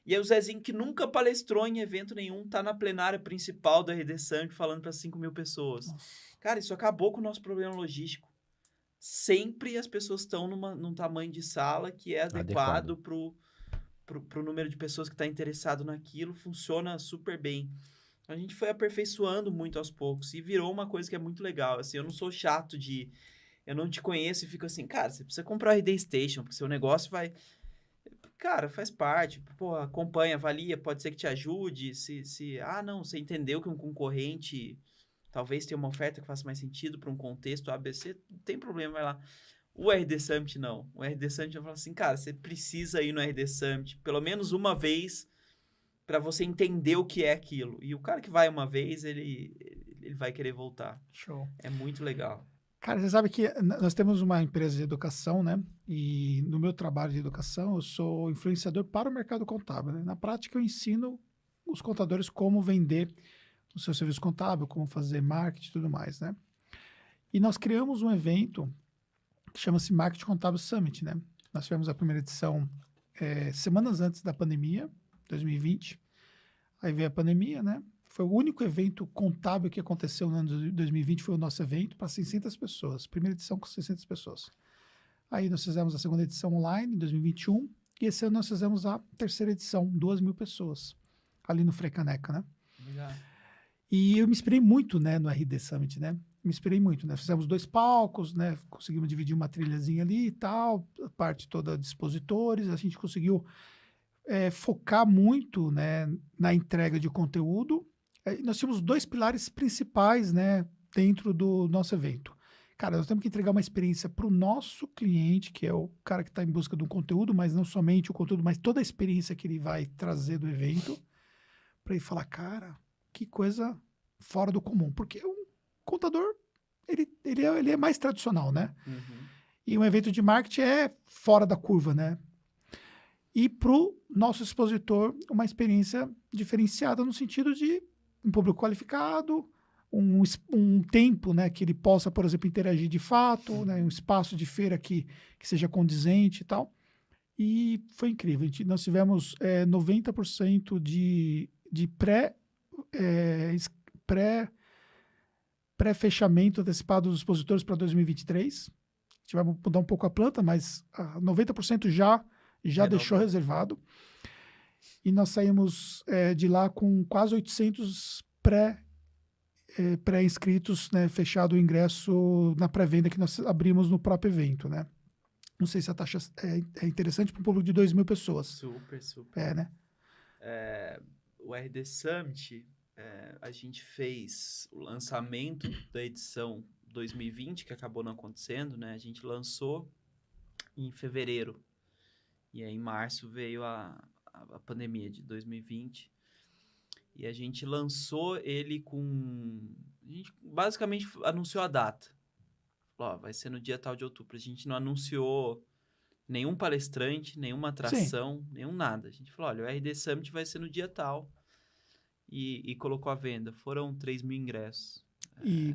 Speaker 3: E aí o Zezinho, que nunca palestrou em evento nenhum, tá na plenária principal do RD Summit falando para 5.000 pessoas.
Speaker 1: Nossa.
Speaker 3: Cara, isso acabou com o nosso problema logístico. Sempre as pessoas estão num tamanho de sala que é adequado pro número de pessoas que está interessado naquilo, funciona super bem. A gente foi aperfeiçoando muito aos poucos e virou uma coisa que é muito legal. Assim, eu não sou chato de... Eu não te conheço e fico assim, cara, você precisa comprar o RD Station, porque seu negócio vai... Cara, faz parte. Pô, acompanha, avalia, pode ser que te ajude. Não, você entendeu que um concorrente talvez tenha uma oferta que faça mais sentido para um contexto ABC, não tem problema, vai lá. O RD Summit, não. O RD Summit, eu falo assim, cara, você precisa ir no RD Summit pelo menos uma vez para você entender o que é aquilo. E o cara que vai uma vez, ele vai querer voltar.
Speaker 1: Show.
Speaker 3: É muito legal.
Speaker 1: Cara, você sabe que nós temos uma empresa de educação, né? E no meu trabalho de educação, eu sou influenciador para o mercado contábil, né? Na prática, eu ensino os contadores como vender o seu serviço contábil, como fazer marketing e tudo mais, né? E nós criamos um evento que chama-se Marketing Contábil Summit, né? Nós tivemos a primeira edição semanas antes da pandemia, 2020. Aí veio a pandemia, né? Foi o único evento contábil que aconteceu no ano de 2020, foi o nosso evento para 600 pessoas. Primeira edição com 600 pessoas. Aí nós fizemos a segunda edição online, em 2021, e esse ano nós fizemos a terceira edição, 2.000 pessoas, ali no Frecaneca, né?
Speaker 3: Legal.
Speaker 1: E eu me inspirei muito, né, no RD Summit, né? Me inspirei muito, né? Fizemos 2 palcos, né? Conseguimos dividir uma trilhazinha ali e tal, a parte toda de expositores, a gente conseguiu focar muito, né, na entrega de conteúdo. Nós tínhamos 2 pilares principais, né, dentro do nosso evento. Cara, nós temos que entregar uma experiência para o nosso cliente, que é o cara que está em busca de um conteúdo, mas não somente o conteúdo, mas toda a experiência que ele vai trazer do evento, para ele falar, cara, que coisa fora do comum. Porque o contador, ele é mais tradicional, né?
Speaker 3: Uhum.
Speaker 1: E um evento de marketing é fora da curva, né? E para o nosso expositor, uma experiência diferenciada no sentido de um público qualificado, um tempo, né, que ele possa, por exemplo, interagir de fato, né, um espaço de feira que seja condizente e tal. E foi incrível. Nós tivemos 90% de pré-fechamento antecipado dos expositores para 2023. A gente vai mudar um pouco a planta, mas 90% já deixou reservado. E nós saímos de lá com quase 800 pré-inscritos, né, fechado o ingresso na pré-venda que nós abrimos no próprio evento, né? Não sei se a taxa é interessante para um público de 2.000 pessoas.
Speaker 3: Super, super.
Speaker 1: Né?
Speaker 3: O RD Summit, a gente fez o lançamento da edição 2020, que acabou não acontecendo, né? A gente lançou em fevereiro. E aí, em março, veio a pandemia de 2020. E a gente lançou ele com... A gente basicamente anunciou a data. Ó, vai ser no dia tal de outubro. A gente não anunciou nenhum palestrante, nenhuma atração, nenhum nada. A gente falou, olha, o RD Summit vai ser no dia tal. E colocou à venda. Foram 3.000 ingressos.
Speaker 1: E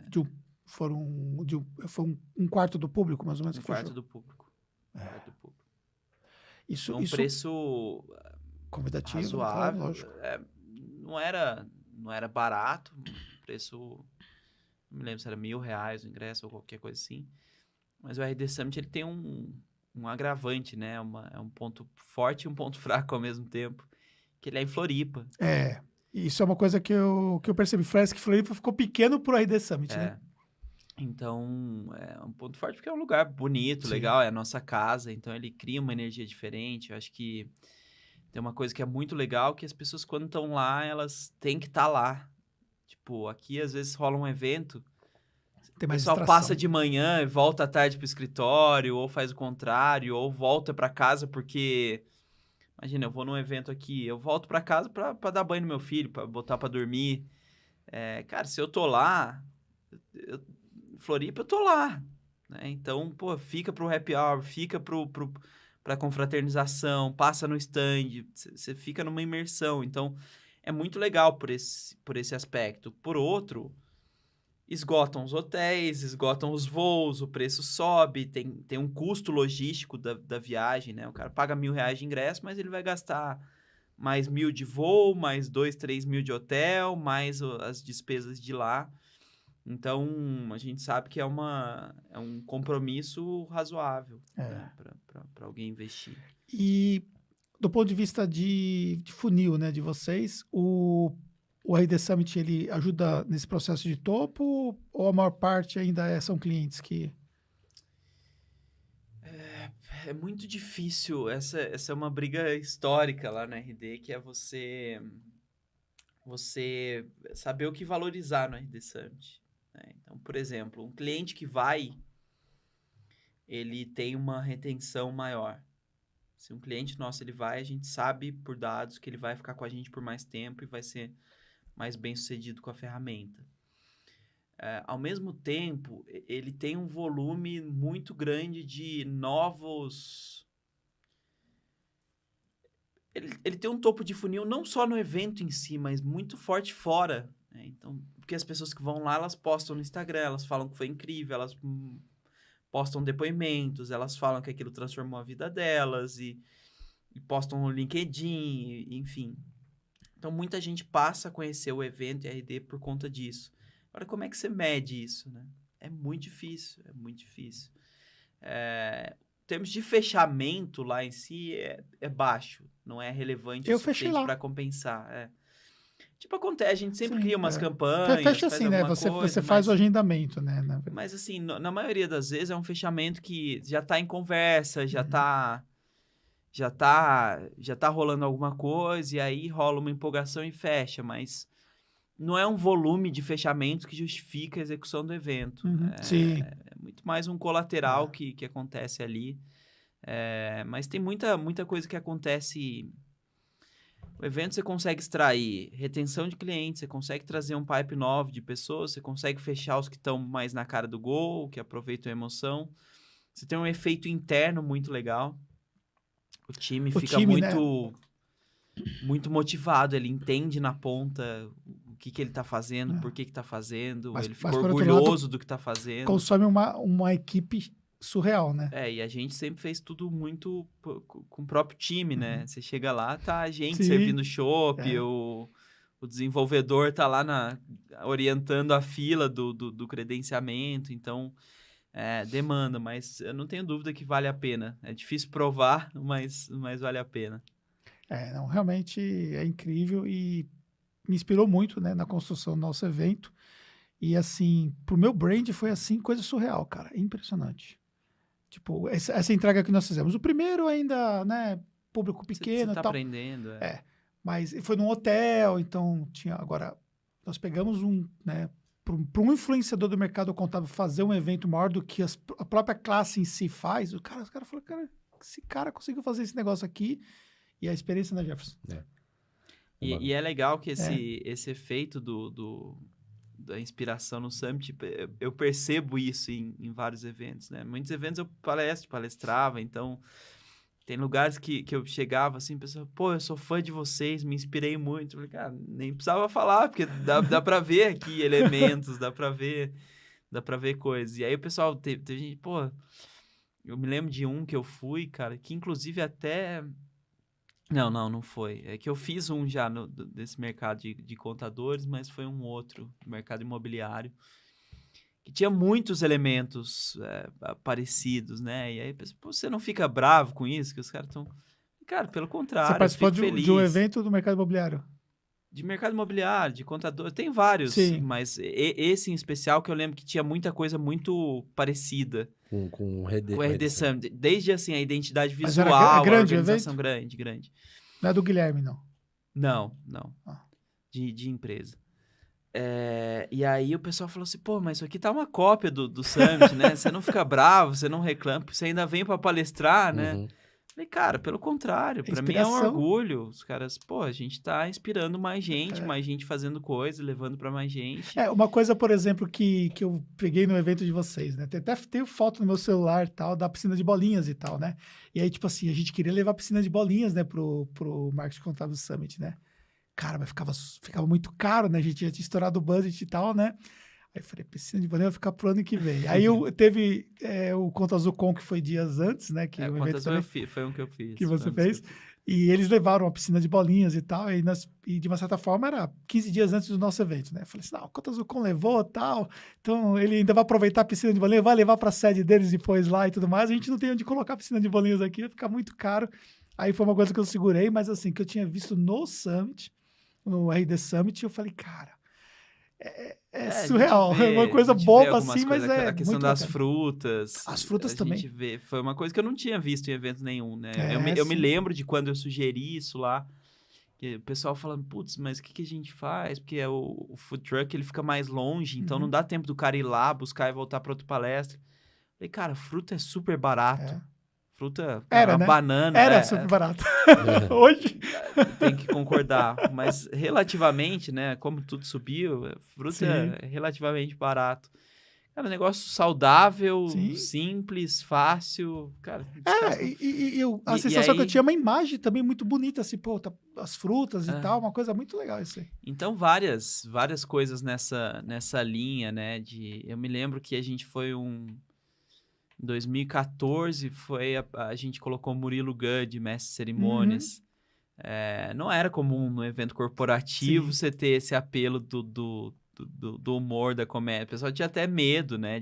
Speaker 1: foi um quarto do público, mais ou menos?
Speaker 3: Um quarto do público. Um quarto do público.
Speaker 1: Isso,
Speaker 3: um preço
Speaker 1: convidativo,
Speaker 3: razoável.
Speaker 1: Claro, lógico.
Speaker 3: Não era barato. Preço... Não me lembro se era R$1.000 o ingresso ou qualquer coisa assim. Mas o RD Summit ele tem um agravante, né? É um ponto forte e um ponto fraco ao mesmo tempo. Que ele é em Floripa.
Speaker 1: Isso é uma coisa que eu percebi. Parece que Floripa ficou pequeno pro RD Summit, né?
Speaker 3: Então, é um ponto forte porque é um lugar bonito, legal. É a nossa casa. Então, ele cria uma energia diferente. Eu acho que tem uma coisa que é muito legal, que as pessoas, quando estão lá, elas têm que estar lá. Tipo, aqui, às vezes, rola um evento... O pessoal passa de manhã e volta à tarde pro escritório, ou faz o contrário, ou volta para casa porque... Imagina, eu vou num evento aqui, eu volto para casa para dar banho no meu filho, para botar para dormir. Cara, se eu tô lá, Floripa, eu tô lá. Né? Então, pô, fica pro happy hour, fica pra confraternização, passa no stand, você fica numa imersão. Então, é muito legal por esse aspecto. Por outro... Esgotam os hotéis, esgotam os voos, o preço sobe, tem um custo logístico da viagem, né? O cara paga R$1.000 de ingresso, mas ele vai gastar mais 1.000 de voo, mais 2, 3 mil de hotel, mais as despesas de lá. Então, a gente sabe que é um compromisso razoável, né? Para alguém investir.
Speaker 1: E do ponto de vista de funil, né, de vocês, o RD Summit, ele ajuda nesse processo de topo ou a maior parte ainda são clientes que...
Speaker 3: É muito difícil. Essa é uma briga histórica lá na RD, que é você saber o que valorizar no RD Summit. Né? Então, por exemplo, um cliente que vai, ele tem uma retenção maior. Se um cliente nosso ele vai, a gente sabe por dados que ele vai ficar com a gente por mais tempo e vai ser mais bem sucedido com a ferramenta. Ao mesmo tempo, ele tem um volume muito grande de novos... Ele tem um topo de funil não só no evento em si, mas muito forte fora. Né? Então, porque as pessoas que vão lá, elas postam no Instagram, elas falam que foi incrível, elas postam depoimentos, elas falam que aquilo transformou a vida delas e postam no LinkedIn, enfim... Então, muita gente passa a conhecer o evento e a RD por conta disso. Agora, como é que você mede isso, né? É muito difícil, é muito difícil. Em termos de fechamento lá em si, é baixo. Não é relevante o suficiente para compensar. Tipo, acontece, a gente sempre cria umas campanhas.
Speaker 1: Fecha assim, né? Você faz o agendamento, né?
Speaker 3: Mas, assim, na maioria das vezes é um fechamento que já está em conversa, já tá rolando alguma coisa, e aí rola uma empolgação e fecha, mas não é um volume de fechamentos que justifica a execução do evento.
Speaker 1: Sim.
Speaker 3: É muito mais um colateral que acontece ali. Mas tem muita coisa que acontece. O evento você consegue extrair retenção de clientes, você consegue trazer um pipe novo de pessoas, você consegue fechar os que estão mais na cara do gol, que aproveitam a emoção. Você tem um efeito interno muito legal. O time fica muito,
Speaker 1: né?
Speaker 3: muito motivado, ele entende na ponta que ele tá fazendo, por que tá fazendo,
Speaker 1: Mas
Speaker 3: ele ficou
Speaker 1: por outro
Speaker 3: orgulhoso do que tá fazendo.
Speaker 1: Consome uma equipe surreal, né?
Speaker 3: E a gente sempre fez tudo muito com o próprio time, né? Você chega lá, tá a gente
Speaker 1: Sim.
Speaker 3: servindo chopp, o desenvolvedor tá lá orientando a fila do credenciamento, então demanda, mas eu não tenho dúvida que vale a pena. É difícil provar, mas vale a pena.
Speaker 1: Não, realmente é incrível e me inspirou muito, né, na construção do nosso evento. E assim, pro meu brand foi assim, coisa surreal, cara, impressionante. Tipo, essa entrega que nós fizemos. O primeiro ainda, né, público pequeno
Speaker 3: Você tá
Speaker 1: e tal.
Speaker 3: aprendendo.
Speaker 1: Mas foi num hotel, então tinha... Agora, nós pegamos né, para um influenciador do mercado contábil fazer um evento maior do que a própria classe em si faz, os caras falaram, cara, esse cara conseguiu fazer esse negócio aqui e a experiência na Jefferson.
Speaker 3: E é legal que esse efeito da inspiração no Summit, eu percebo isso em vários eventos, né? Muitos eventos eu palestrava, então tem lugares que eu chegava assim, pessoal, pô, eu sou fã de vocês, me inspirei muito. Eu falei, cara, nem precisava falar, porque dá pra ver aqui elementos, dá pra ver coisas. E aí o pessoal, teve gente, pô, eu me lembro de um que eu fui, cara, que inclusive até... Não foi. É que eu fiz um já desse mercado de contadores, mas foi um outro, mercado imobiliário, que tinha muitos elementos parecidos, né? E aí, pô, você não fica bravo com isso? Que os caras estão... Cara, pelo contrário,
Speaker 1: Você participou
Speaker 3: eu fico feliz.
Speaker 1: de um evento do mercado imobiliário?
Speaker 3: De mercado imobiliário, de contador, tem vários,
Speaker 1: Sim.
Speaker 3: mas esse em especial que eu lembro que tinha muita coisa muito parecida.
Speaker 2: Com o
Speaker 3: RD Summit, desde assim, a identidade
Speaker 1: Mas
Speaker 3: visual,
Speaker 1: era grande
Speaker 3: a organização grande.
Speaker 1: Não é do Guilherme, não?
Speaker 3: Não. De empresa. E aí o pessoal falou assim, pô, mas isso aqui tá uma cópia do Summit, né? Você não fica bravo, você não reclama, você ainda vem pra palestrar, né? Falei, cara, pelo contrário, pra mim é um orgulho. Os caras, pô, a gente tá inspirando mais gente fazendo coisa, levando pra mais gente.
Speaker 1: Uma coisa, por exemplo, que eu peguei no evento de vocês, né? Até tenho foto no meu celular e tal, da piscina de bolinhas e tal, né? E aí, tipo assim, a gente queria levar a piscina de bolinhas, né, pro Marketing Contábil Summit, né? Cara, mas ficava muito caro, né? A gente já tinha estourado o budget e tal, né? Aí eu falei, piscina de bolinha vai ficar pro ano que vem. Aí teve o Conta Azul Com, que foi dias antes, né? Que o
Speaker 3: Conta
Speaker 1: evento
Speaker 3: Azul foi um que eu fiz.
Speaker 1: Que você fez. E eles levaram uma piscina de bolinhas e tal, e de uma certa forma era 15 dias antes do nosso evento, né? Eu falei assim, não, o Conta Azul Com levou e tal, então ele ainda vai aproveitar a piscina de bolinhas, vai levar para a sede deles depois lá e tudo mais, a gente não tem onde colocar a piscina de bolinhas aqui, vai ficar muito caro. Aí foi uma coisa que eu segurei, mas assim, que eu tinha visto no Summit, no RD Summit, eu falei, cara, é surreal, é uma coisa boba assim, mas
Speaker 3: a questão
Speaker 1: muito
Speaker 3: das
Speaker 1: bacana.
Speaker 3: frutas.
Speaker 1: As frutas também.
Speaker 3: Gente vê, foi uma coisa que eu não tinha visto em evento nenhum, né? Eu me lembro de quando eu sugeri isso lá, que o pessoal falando, putz, mas o que a gente faz? Porque o food truck, ele fica mais longe, então não dá tempo do cara ir lá, buscar e voltar para outra palestra. Falei, cara, fruta é super barato. Fruta,
Speaker 1: era, né?
Speaker 3: banana.
Speaker 1: Era super barato. Hoje...
Speaker 3: Tem que concordar. Mas relativamente, né? Como tudo subiu, fruta é relativamente barato. Cara, negócio saudável, simples, fácil. Cara,
Speaker 1: a sensação que eu tinha é uma imagem também muito bonita, assim, pô, as frutas e tal, uma coisa muito legal isso aí.
Speaker 3: Então, várias coisas nessa linha, né? Eu me lembro que a gente foi em 2014, a gente colocou Murilo Gud, mestre de cerimônias. Não era comum no evento corporativo você ter esse apelo do humor, da comédia. O pessoal tinha até medo, né?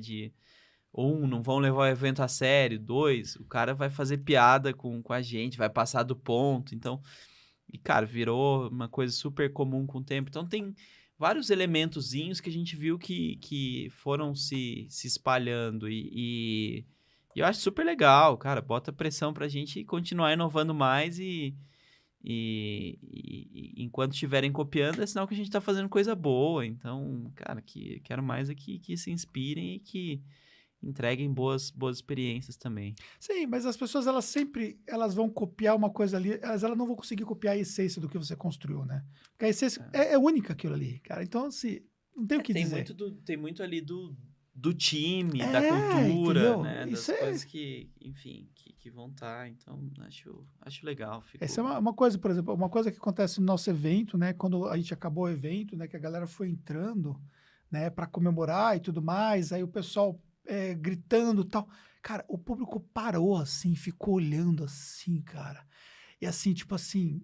Speaker 3: Não vão levar o evento a sério. 2, o cara vai fazer piada com a gente, vai passar do ponto. Então, cara, virou uma coisa super comum com o tempo. Então, tem vários elementozinhos que a gente viu que foram se espalhando e eu acho super legal, cara, bota pressão pra gente continuar inovando mais e enquanto estiverem copiando é sinal que a gente tá fazendo coisa boa, então, cara, quero mais que se inspirem e que entreguem boas experiências também.
Speaker 1: Sim, mas as pessoas, elas vão copiar uma coisa ali, elas não vão conseguir copiar a essência do que você construiu, né? Porque a essência é única aquilo ali, cara. Então, assim, não tem o que dizer.
Speaker 3: Tem muito ali do time, da
Speaker 1: É,
Speaker 3: cultura,
Speaker 1: entendeu?
Speaker 3: né? Das
Speaker 1: Isso é,
Speaker 3: coisas que, enfim, que vão estar. Então, acho legal.
Speaker 1: essa é uma coisa, por exemplo, uma coisa que acontece no nosso evento, né? Quando a gente acabou o evento, né? Que a galera foi entrando, né? Para comemorar e tudo mais, aí o pessoal gritando e tal. Cara, o público parou assim, ficou olhando assim, cara. E assim, tipo assim,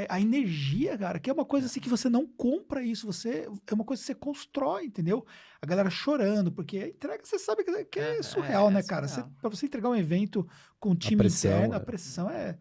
Speaker 1: a energia, cara, que é uma coisa assim que você não compra isso, é uma coisa que você constrói, entendeu? A galera chorando, porque a entrega, você sabe que é surreal, né, cara?
Speaker 3: surreal.
Speaker 1: Pra você entregar um evento com um
Speaker 2: A
Speaker 1: time
Speaker 2: pressão.
Speaker 1: interno, a pressão é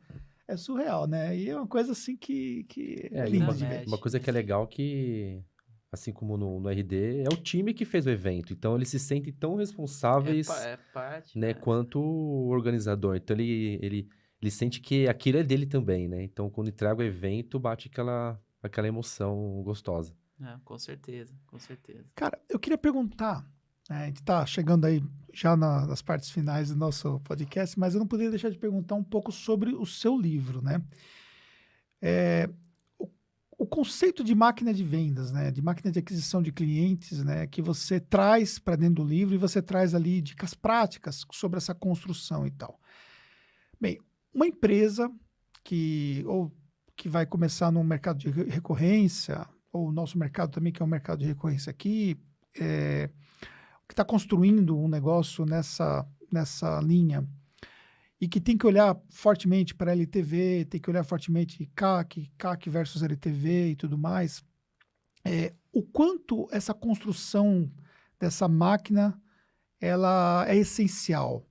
Speaker 1: surreal, né? E é uma coisa assim que é
Speaker 2: É, e
Speaker 1: linda
Speaker 3: Não,
Speaker 1: de ver.
Speaker 2: uma coisa que é legal que, assim como no RD, é o time que fez o evento. Então, eles se sentem tão responsáveis,
Speaker 3: É parte,
Speaker 2: né,
Speaker 3: né?
Speaker 2: quanto o organizador. Então, ele sente que aquilo é dele também, né? Então, quando entrega o evento, bate aquela emoção gostosa.
Speaker 3: Com certeza, com certeza.
Speaker 1: Cara, eu queria perguntar, né, a gente tá chegando aí já nas partes finais do nosso podcast, mas eu não poderia deixar de perguntar um pouco sobre o seu livro, né? O, o conceito de máquina de vendas, né, de máquina de aquisição de clientes, né, que você traz para dentro do livro e você traz ali dicas práticas sobre essa construção e tal. Bem, uma empresa que vai começar no mercado de recorrência, ou o nosso mercado também, que é um mercado de recorrência aqui, que está construindo um negócio nessa linha e que tem que olhar fortemente para LTV, tem que olhar fortemente CAC versus LTV e tudo mais, o quanto essa construção dessa máquina ela é essencial.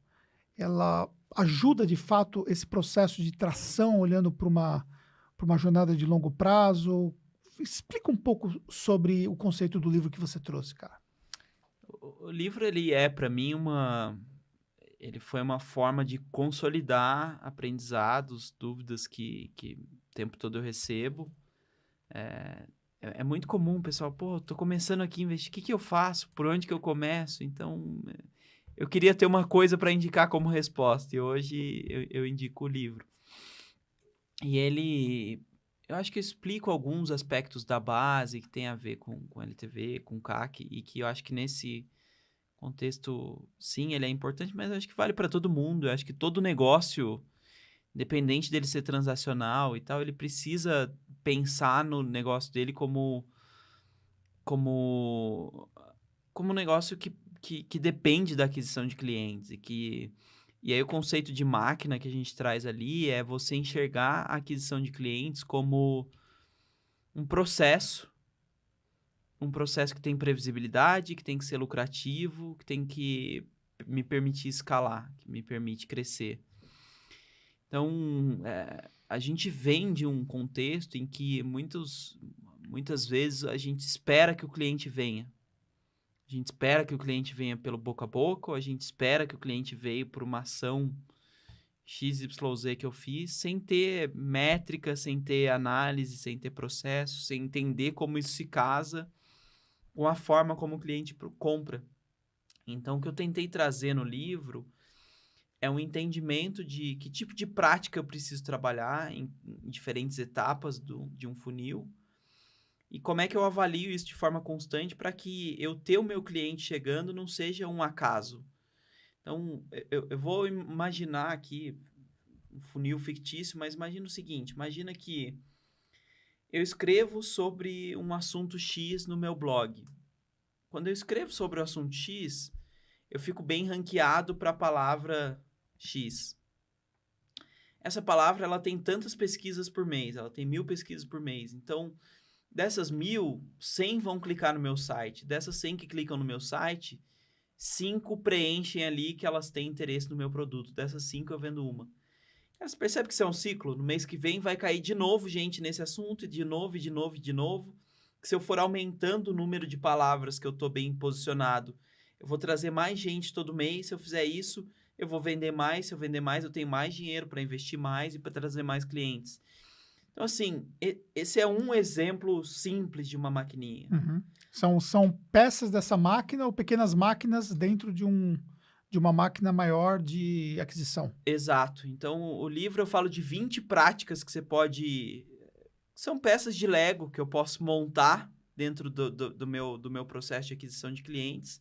Speaker 1: Ela ajuda, de fato, esse processo de tração, olhando para uma jornada de longo prazo. Explica um pouco sobre o conceito do livro que você trouxe, cara.
Speaker 3: O livro, para mim, ele foi uma forma de consolidar aprendizados, dúvidas que o tempo todo eu recebo. É muito comum, pessoal, pô, tô começando aqui a investir, o que eu faço? Por onde que eu começo? Então, eu queria ter uma coisa para indicar como resposta, e hoje eu indico o livro. E eu acho que eu explico alguns aspectos da base que tem a ver com LTV, com CAC, e que eu acho que nesse contexto, sim, ele é importante, mas eu acho que vale para todo mundo. Eu acho que todo negócio, independente dele ser transacional e tal, ele precisa pensar no negócio dele como um negócio que depende da aquisição de clientes. E aí o conceito de máquina que a gente traz ali é você enxergar a aquisição de clientes como um processo que tem previsibilidade, que tem que ser lucrativo, que tem que me permitir escalar, que me permite crescer. Então, a gente vem de um contexto em que muitas vezes a gente espera que o cliente venha. A gente espera que o cliente venha pelo boca a boca, ou a gente espera que o cliente veio por uma ação XYZ que eu fiz, sem ter métrica, sem ter análise, sem ter processo, sem entender como isso se casa com a forma como o cliente compra. Então, o que eu tentei trazer no livro é um entendimento de que tipo de prática eu preciso trabalhar em diferentes etapas de um funil e como é que eu avalio isso de forma constante para que eu ter o meu cliente chegando não seja um acaso. Então, eu vou imaginar aqui um funil fictício, mas imagina o seguinte, imagina que eu escrevo sobre um assunto X no meu blog. Quando eu escrevo sobre o assunto X, eu fico bem ranqueado para a palavra X. Essa palavra ela tem tantas pesquisas por mês, ela tem 1000 pesquisas por mês. Então, dessas 1000, 100 vão clicar no meu site. Dessas 100 que clicam no meu site, 5 preenchem ali que elas têm interesse no meu produto. Dessas 5 eu vendo uma. Você percebe que isso é um ciclo? No mês que vem vai cair de novo gente nesse assunto, e de novo, e de novo, e de novo. Se eu for aumentando o número de palavras que eu estou bem posicionado, eu vou trazer mais gente todo mês. Se eu fizer isso, eu vou vender mais. Se eu vender mais, eu tenho mais dinheiro para investir mais e para trazer mais clientes. Então, assim, esse é um exemplo simples de uma maquininha.
Speaker 1: Uhum. São peças dessa máquina ou pequenas máquinas dentro de uma máquina maior de aquisição.
Speaker 3: Exato. Então, o livro eu falo de 20 práticas que você pode... São peças de Lego que eu posso montar dentro do meu processo de aquisição de clientes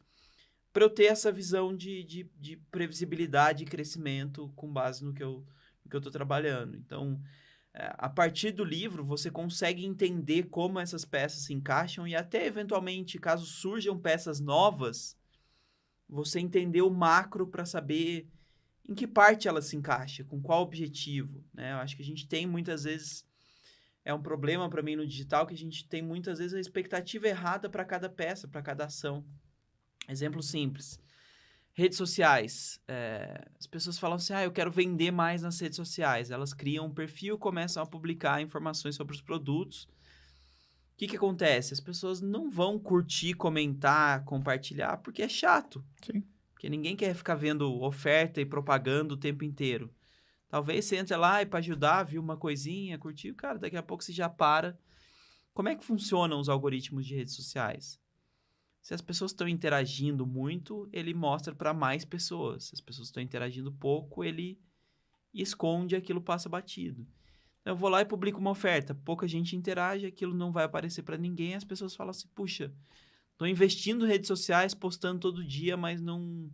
Speaker 3: para eu ter essa visão de previsibilidade e crescimento com base no que eu estou trabalhando. Então, a partir do livro, você consegue entender como essas peças se encaixam e até, eventualmente, caso surjam peças novas, você entender o macro para saber em que parte ela se encaixa, com qual objetivo, né? Eu acho que a gente tem, muitas vezes, é um problema para mim no digital, que a gente tem, muitas vezes, a expectativa errada para cada peça, para cada ação. Exemplo simples. Redes sociais. As pessoas falam assim, eu quero vender mais nas redes sociais. Elas criam um perfil, começam a publicar informações sobre os produtos. O que acontece? As pessoas não vão curtir, comentar, compartilhar, porque é chato.
Speaker 1: Sim.
Speaker 3: Porque ninguém quer ficar vendo oferta e propaganda o tempo inteiro. Talvez você entre lá e para ajudar, viu uma coisinha, curtiu, cara, daqui a pouco você já para. Como é que funcionam os algoritmos de redes sociais? Se as pessoas estão interagindo muito, ele mostra para mais pessoas. Se as pessoas estão interagindo pouco, ele esconde, aquilo passa batido. Então, eu vou lá e publico uma oferta. Pouca gente interage, aquilo não vai aparecer para ninguém. As pessoas falam assim, puxa, estou investindo em redes sociais, postando todo dia, mas não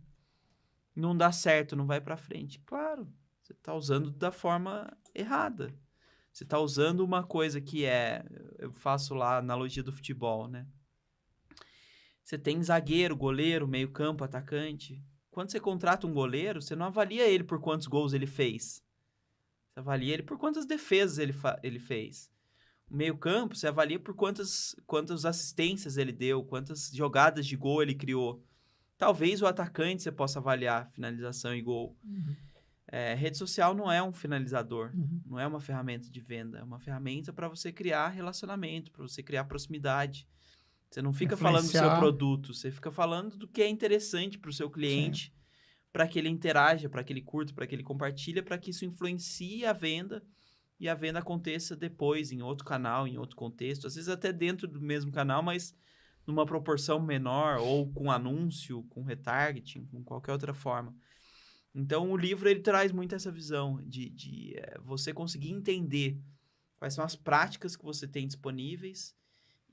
Speaker 3: dá certo, não vai para frente. Claro, você está usando da forma errada. Você está usando uma coisa que eu faço lá a analogia do futebol, né? Você tem zagueiro, goleiro, meio-campo, atacante. Quando você contrata um goleiro, você não avalia ele por quantos gols ele fez. Você avalia ele por quantas defesas ele fez. O meio-campo, você avalia por quantas assistências ele deu, quantas jogadas de gol ele criou. Talvez o atacante você possa avaliar finalização e gol.
Speaker 1: Uhum.
Speaker 3: Rede social não é um finalizador,
Speaker 1: Uhum.
Speaker 3: não é uma ferramenta de venda. É uma ferramenta para você criar relacionamento, para você criar proximidade. Você não fica falando do seu produto, você fica falando do que é interessante para o seu cliente, para que ele interaja, para que ele curta, para que ele compartilhe, para que isso influencie a venda e a venda aconteça depois em outro canal, em outro contexto, às vezes até dentro do mesmo canal, mas numa proporção menor, ou com anúncio, com retargeting, com qualquer outra forma. Então, o livro ele traz muito essa visão de você conseguir entender quais são as práticas que você tem disponíveis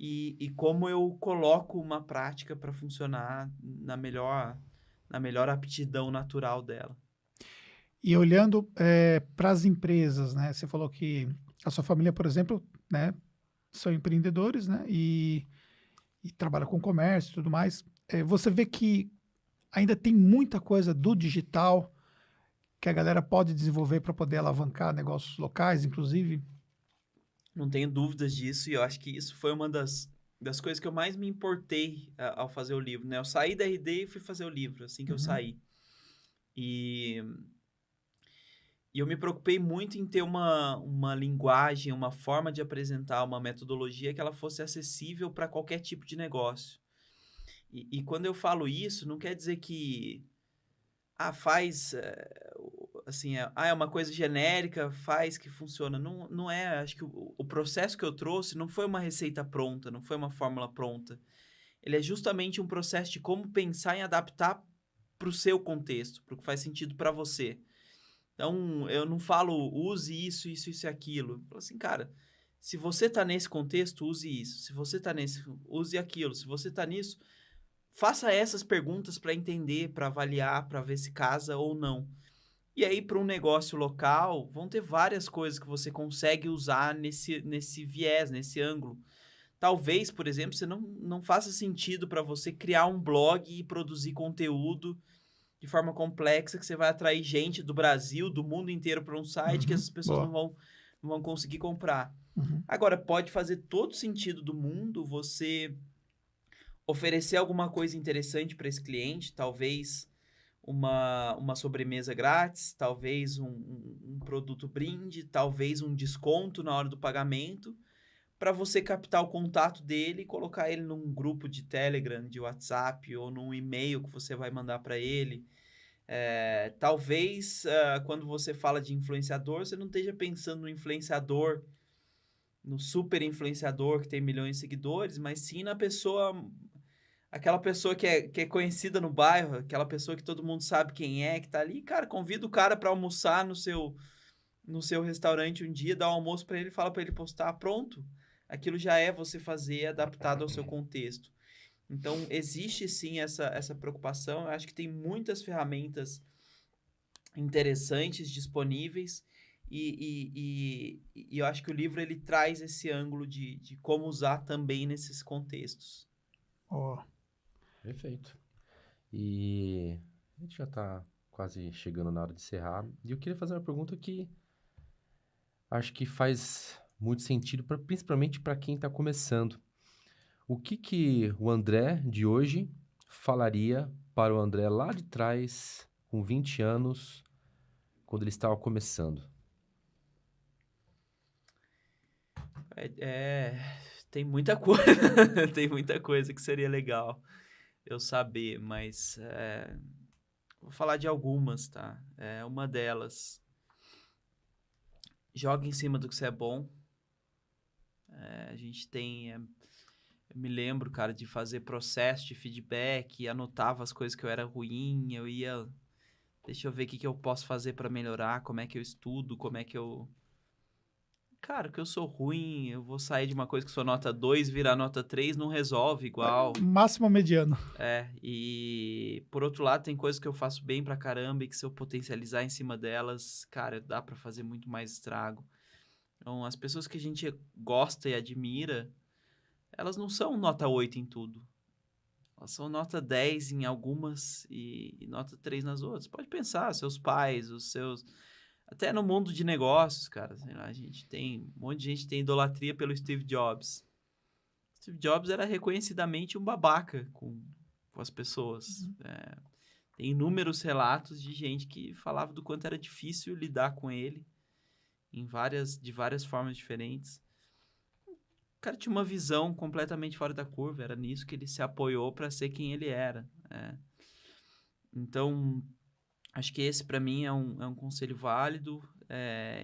Speaker 3: e como eu coloco uma prática para funcionar na melhor aptidão natural dela.
Speaker 1: E olhando para as empresas, né? Você falou que a sua família, por exemplo, né, são empreendedores, né? E trabalha com comércio e tudo mais. Você vê que ainda tem muita coisa do digital que a galera pode desenvolver para poder alavancar negócios locais, inclusive?
Speaker 3: Não tenho dúvidas disso, e eu acho que isso foi uma das coisas que eu mais me importei ao fazer o livro, né? Eu saí da RD e fui fazer o livro, assim que eu saí. E eu me preocupei muito em ter uma linguagem, uma forma de apresentar, uma metodologia que ela fosse acessível para qualquer tipo de negócio. E quando eu falo isso, não quer dizer que faz, assim, é uma coisa genérica, faz que funciona. Não é, acho que o processo que eu trouxe não foi uma receita pronta, não foi uma fórmula pronta. Ele é justamente um processo de como pensar e adaptar para o seu contexto, para o que faz sentido para você. Então, eu não falo, use isso e aquilo. Eu falo assim, cara, se você está nesse contexto, use isso. Se você está nesse, use aquilo. Se você está nisso, faça essas perguntas para entender, para avaliar, para ver se casa ou não. E aí, para um negócio local, vão ter várias coisas que você consegue usar nesse viés, nesse ângulo. Talvez, por exemplo, você não faça sentido para você criar um blog e produzir conteúdo de forma complexa, que você vai atrair gente do Brasil, do mundo inteiro para um site que essas pessoas não vão conseguir comprar. Agora, pode fazer todo sentido do mundo você oferecer alguma coisa interessante para esse cliente, talvez uma sobremesa grátis, talvez um produto brinde, talvez um desconto na hora do pagamento, para você captar o contato dele e colocar ele num grupo de Telegram, de WhatsApp, ou num e-mail que você vai mandar para ele. Talvez, quando você fala de influenciador, você não esteja pensando no influenciador, no super influenciador que tem milhões de seguidores, mas sim na pessoa, aquela pessoa que é conhecida no bairro, aquela pessoa que todo mundo sabe quem é, que tá ali. Cara, convida o cara para almoçar no seu restaurante um dia, dá um almoço para ele, fala para ele postar, pronto. Aquilo já é você fazer adaptado ao seu contexto. Então, existe sim essa preocupação. Eu acho que tem muitas ferramentas interessantes disponíveis e eu acho que o livro ele traz esse ângulo de como usar também nesses contextos.
Speaker 1: Ó,
Speaker 2: Perfeito. E a gente já está quase chegando na hora de encerrar. E eu queria fazer uma pergunta que acho que faz muito sentido, principalmente para quem está começando. O que o André de hoje falaria para o André lá de trás, com 20 anos, quando ele estava começando?
Speaker 3: Tem muita coisa, tem muita coisa que seria legal eu saber, mas vou falar de algumas, tá? Uma delas, joga em cima do que você é bom. A gente tem... eu me lembro, cara, de fazer processo de feedback, anotava as coisas que eu era ruim, eu ia... Deixa eu ver o que eu posso fazer para melhorar, como é que eu estudo, como é que eu... Cara, que eu sou ruim, eu vou sair de uma coisa que sou nota 2, virar nota 3, não resolve igual.
Speaker 1: máximo mediano.
Speaker 3: E por outro lado, tem coisas que eu faço bem pra caramba e que se eu potencializar em cima delas, cara, dá pra fazer muito mais estrago. Então, as pessoas que a gente gosta e admira, elas não são nota 8 em tudo. Elas são nota 10 em algumas e nota 3 nas outras. Pode pensar, seus pais, os seus... Até no mundo de negócios, cara, sei lá, a gente tem... Um monte de gente tem idolatria pelo Steve Jobs. Steve Jobs era reconhecidamente um babaca com as pessoas. Tem inúmeros relatos de gente que falava do quanto era difícil lidar com ele de várias formas diferentes. O cara tinha uma visão completamente fora da curva, era nisso que ele se apoiou para ser quem ele era. Então, acho que esse para mim é um conselho válido.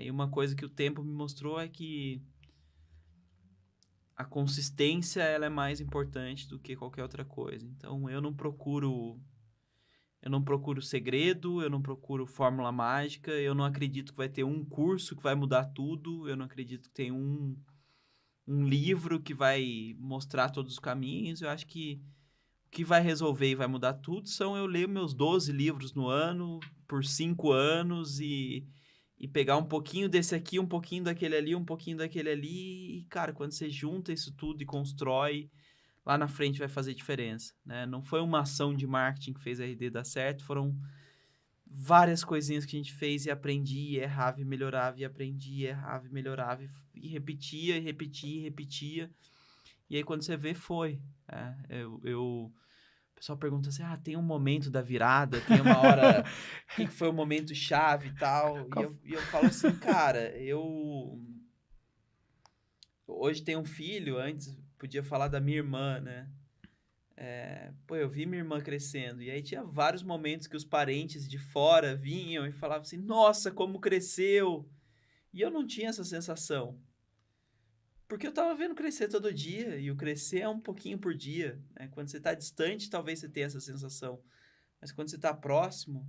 Speaker 3: E uma coisa que o tempo me mostrou é que a consistência ela é mais importante do que qualquer outra coisa. Então, eu não procuro segredo, eu não procuro fórmula mágica, eu não acredito que vai ter um curso que vai mudar tudo, eu não acredito que tem um livro que vai mostrar todos os caminhos. Eu acho que o que vai resolver e vai mudar tudo são eu ler meus 12 livros no ano, por 5 anos, e pegar um pouquinho desse aqui, um pouquinho daquele ali, um pouquinho daquele ali, e, cara, quando você junta isso tudo e constrói, lá na frente vai fazer diferença, né? Não foi uma ação de marketing que fez a RD dar certo, foram várias coisinhas que a gente fez e aprendia, e errava e melhorava, e aprendia, errava e melhorava, e repetia, e repetia, e repetia. E aí, quando você vê, foi. O pessoal pergunta assim, tem um momento da virada, tem uma hora, o que foi o momento chave e tal. E eu falo assim, cara, eu hoje tenho um filho, antes podia falar da minha irmã, né? Eu vi minha irmã crescendo, e aí tinha vários momentos que os parentes de fora vinham e falavam assim, nossa, como cresceu! E eu não tinha essa sensação. Porque eu tava vendo crescer todo dia, e o crescer é um pouquinho por dia, né? Quando você tá distante, talvez você tenha essa sensação. Mas quando você tá próximo,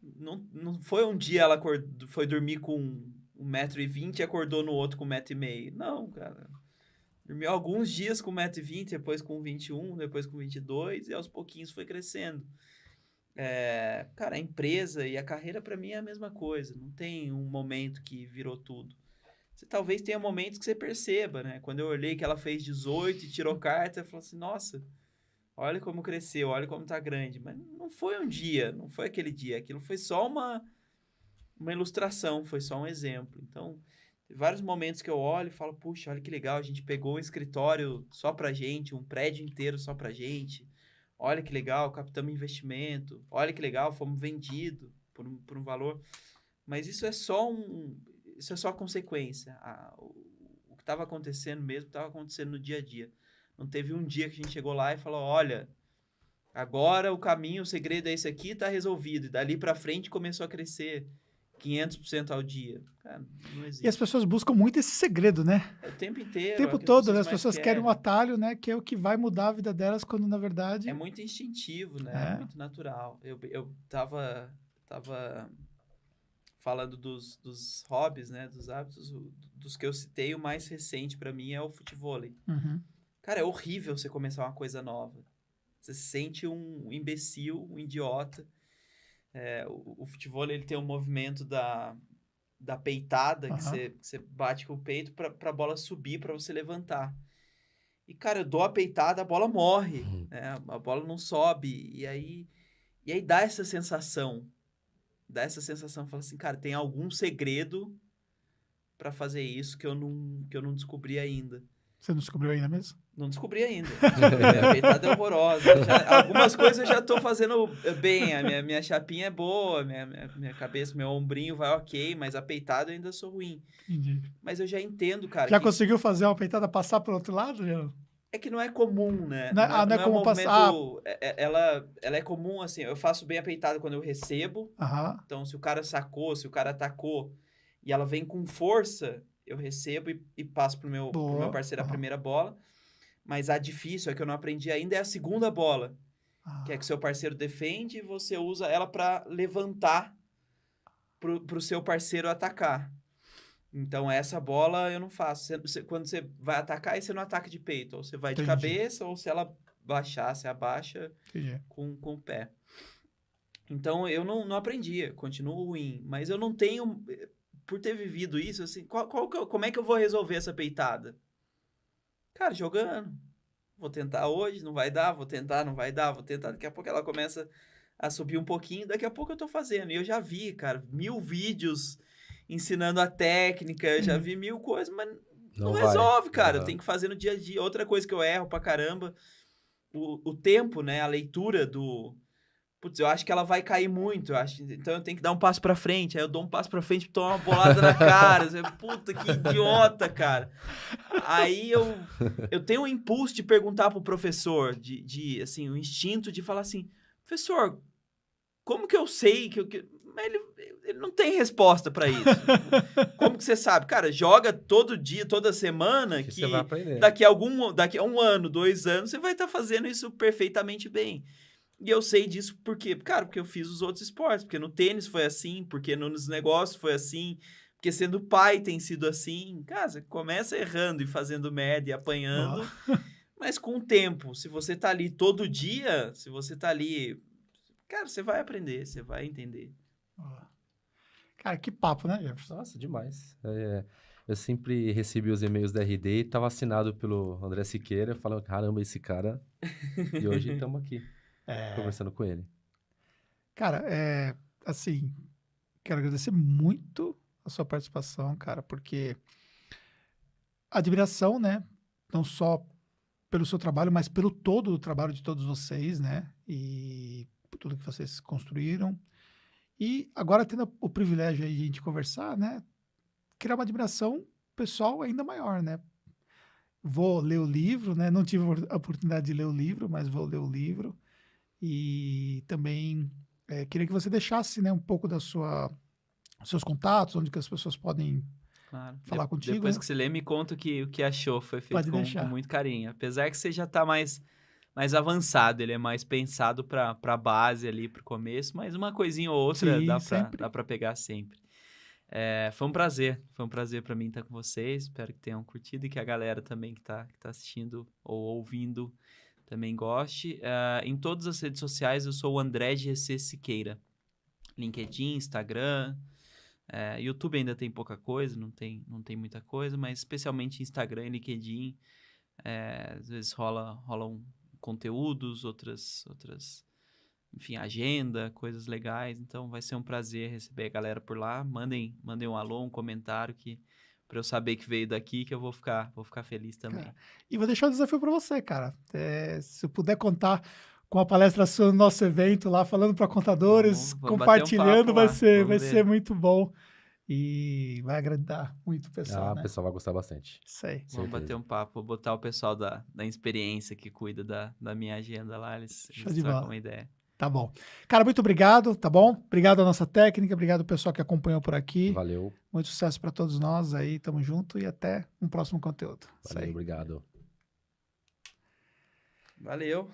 Speaker 3: não foi um dia ela foi dormir com 1,20 m e acordou no outro com 1,5 m. Não, cara. Dormiu alguns dias com 1,20 m, depois com 21, depois com 22, e aos pouquinhos foi crescendo. Cara, a empresa e a carreira para mim é a mesma coisa. Não tem um momento que virou tudo. Você talvez tenha momentos que você perceba, né? Quando eu olhei que ela fez 18 e tirou carta, eu falei assim, nossa, olha como cresceu, olha como tá grande. Mas não foi um dia, não foi aquele dia. Aquilo foi só uma ilustração, foi só um exemplo. Então, tem vários momentos que eu olho e falo, puxa, olha que legal, a gente pegou um escritório só pra gente, um prédio inteiro só pra gente. Olha que legal, captamos investimento. Olha que legal, fomos vendidos por um valor. Mas isso é só a consequência. O que estava acontecendo mesmo estava acontecendo no dia a dia. Não teve um dia que a gente chegou lá e falou, olha, agora o caminho, o segredo é esse aqui, está resolvido. E dali para frente começou a crescer 500% ao dia. Cara, não existe.
Speaker 1: E as pessoas buscam muito esse segredo, né?
Speaker 3: O tempo inteiro.
Speaker 1: O tempo todo, né? As pessoas querem um atalho, né? Que é o que vai mudar a vida delas, quando na verdade...
Speaker 3: É muito instintivo, né? É muito natural. Eu tava falando dos hobbies, né? Dos hábitos, dos que eu citei, o mais recente para mim é o futevôlei.
Speaker 1: Uhum.
Speaker 3: Cara, é horrível você começar uma coisa nova. Você se sente um imbecil, um idiota. O futebol, ele tem um movimento da peitada, que
Speaker 1: Aham.
Speaker 3: você bate com o peito pra bola subir, pra você levantar. E, cara, eu dou a peitada, a bola morre, né? A bola não sobe. E aí dá essa sensação. Fala assim, cara, tem algum segredo pra fazer isso que eu não descobri ainda.
Speaker 1: Você não descobriu ainda mesmo?
Speaker 3: Não descobri ainda. Minha peitada é horrorosa. Algumas coisas eu já tô fazendo bem. A minha chapinha é boa, minha cabeça, meu ombrinho vai ok, mas a peitada eu ainda sou ruim.
Speaker 1: Entendi.
Speaker 3: Mas eu já entendo, cara,
Speaker 1: Já
Speaker 3: que
Speaker 1: conseguiu fazer uma peitada passar pro outro lado? Já?
Speaker 3: é que não é comum, né?
Speaker 1: Não é, não é
Speaker 3: um
Speaker 1: como
Speaker 3: movimento.
Speaker 1: passar.
Speaker 3: Ela é comum, assim. Eu faço bem a peitada quando eu recebo.
Speaker 1: Aham.
Speaker 3: Então, se o cara sacou, se o cara atacou e ela vem com força, eu recebo e passo pro meu
Speaker 1: Boa.
Speaker 3: parceiro a
Speaker 1: Aham.
Speaker 3: primeira bola. Mas a difícil, é que eu não aprendi ainda, é a segunda bola.
Speaker 1: Ah,
Speaker 3: Que é que seu parceiro defende e você usa ela pra levantar pro seu parceiro atacar. Então, essa bola eu não faço. Quando você vai atacar, aí você não ataca de peito. Ou você vai de
Speaker 1: Entendi.
Speaker 3: cabeça, ou se ela baixar, você abaixa
Speaker 1: entendi.
Speaker 3: com o pé. Então, eu não aprendi, continuo ruim. Mas eu não tenho... Por ter vivido isso, assim, como é que eu vou resolver essa peitada? Cara, jogando. Vou tentar hoje, não vai dar, vou tentar, não vai dar, vou tentar. Daqui a pouco ela começa a subir um pouquinho, daqui a pouco eu tô fazendo. E eu já vi, cara, 1000 vídeos ensinando a técnica, eu já vi 1000 coisas, mas não
Speaker 2: Não vai.
Speaker 3: resolve, cara. Eu
Speaker 2: Aham.
Speaker 3: tenho que fazer no dia a dia. Outra coisa que eu erro pra caramba, o tempo, né? A leitura do... Putz, eu acho que ela vai cair muito, eu acho. Então eu tenho que dar um passo pra frente. Aí eu dou um passo pra frente e tomo uma bolada na cara. Você, puta, que idiota, cara. Aí eu tenho um impulso de perguntar pro professor, assim, o instinto de falar assim, professor, como que eu sei Mas ele não tem resposta pra isso. Como que você sabe? Cara, joga todo dia, toda semana,
Speaker 2: Que você vai
Speaker 3: que
Speaker 2: aprender.
Speaker 3: daqui a um ano, 2 anos, você vai estar fazendo isso perfeitamente bem. E eu sei disso por quê? Cara, porque eu fiz os outros esportes, porque no tênis foi assim, porque nos negócios foi assim, porque sendo pai tem sido assim. Cara, você começa errando e fazendo merda e apanhando, mas com o tempo, se você tá ali todo dia, se você tá ali, cara, você vai aprender, você vai entender.
Speaker 1: Boa. Cara, que papo, né, Jefferson?
Speaker 2: Nossa, demais. Eu sempre recebi os e-mails da RD e estava assinado pelo André Siqueira, falando, caramba, esse cara... E hoje estamos aqui, conversando com ele.
Speaker 1: Cara, assim, quero agradecer muito a sua participação, cara, porque admiração, né? Não só pelo seu trabalho, mas pelo todo o trabalho de todos vocês, né? E por tudo que vocês construíram. E agora, tendo o privilégio aí de a gente conversar, né? Criar uma admiração pessoal ainda maior, né? Vou ler o livro, né? Não tive a oportunidade de ler o livro, mas vou ler o livro. E também queria que você deixasse, né, um pouco seus contatos, onde que as pessoas podem
Speaker 3: Claro.
Speaker 1: falar contigo.
Speaker 3: Depois
Speaker 1: Né?
Speaker 3: que você lê, me conta o que achou. Foi feito
Speaker 1: Pode
Speaker 3: com
Speaker 1: deixar.
Speaker 3: muito carinho. Apesar que você já tá mais avançado, ele é mais pensado pra base ali, pro começo, mas uma coisinha ou outra
Speaker 1: Sim,
Speaker 3: dá
Speaker 1: sempre.
Speaker 3: pra pegar sempre. Foi um prazer pra mim estar com vocês, espero que tenham curtido e que a galera também que tá assistindo ou ouvindo também goste. Em todas as redes sociais eu sou o André GC Siqueira, LinkedIn, Instagram, YouTube ainda tem pouca coisa, não tem muita coisa, mas especialmente Instagram e LinkedIn, às vezes rolam conteúdos, outras, enfim, agenda, coisas legais. Então vai ser um prazer receber a galera por lá. Mandem um alô, um comentário para eu saber que veio daqui, que eu vou ficar feliz também.
Speaker 1: Cara, e vou deixar um desafio para você, cara. Se eu puder contar com a palestra sua no nosso evento lá, falando para contadores,
Speaker 3: Vamos
Speaker 1: compartilhando,
Speaker 3: bater um papo
Speaker 1: vai
Speaker 3: lá.
Speaker 1: ser muito bom. E vai agradar muito o pessoal,
Speaker 2: O
Speaker 1: né?
Speaker 2: pessoal vai gostar bastante.
Speaker 1: Isso aí.
Speaker 3: Vamos bater um papo. Vou botar o pessoal da experiência que cuida da minha agenda lá. Eles trocam uma ideia.
Speaker 1: Tá bom. Cara, muito obrigado, tá bom? Obrigado à nossa técnica, obrigado ao pessoal que acompanhou por aqui.
Speaker 2: Valeu.
Speaker 1: Muito sucesso para todos nós aí, tamo junto e até um próximo conteúdo.
Speaker 2: Valeu, obrigado.
Speaker 3: Valeu.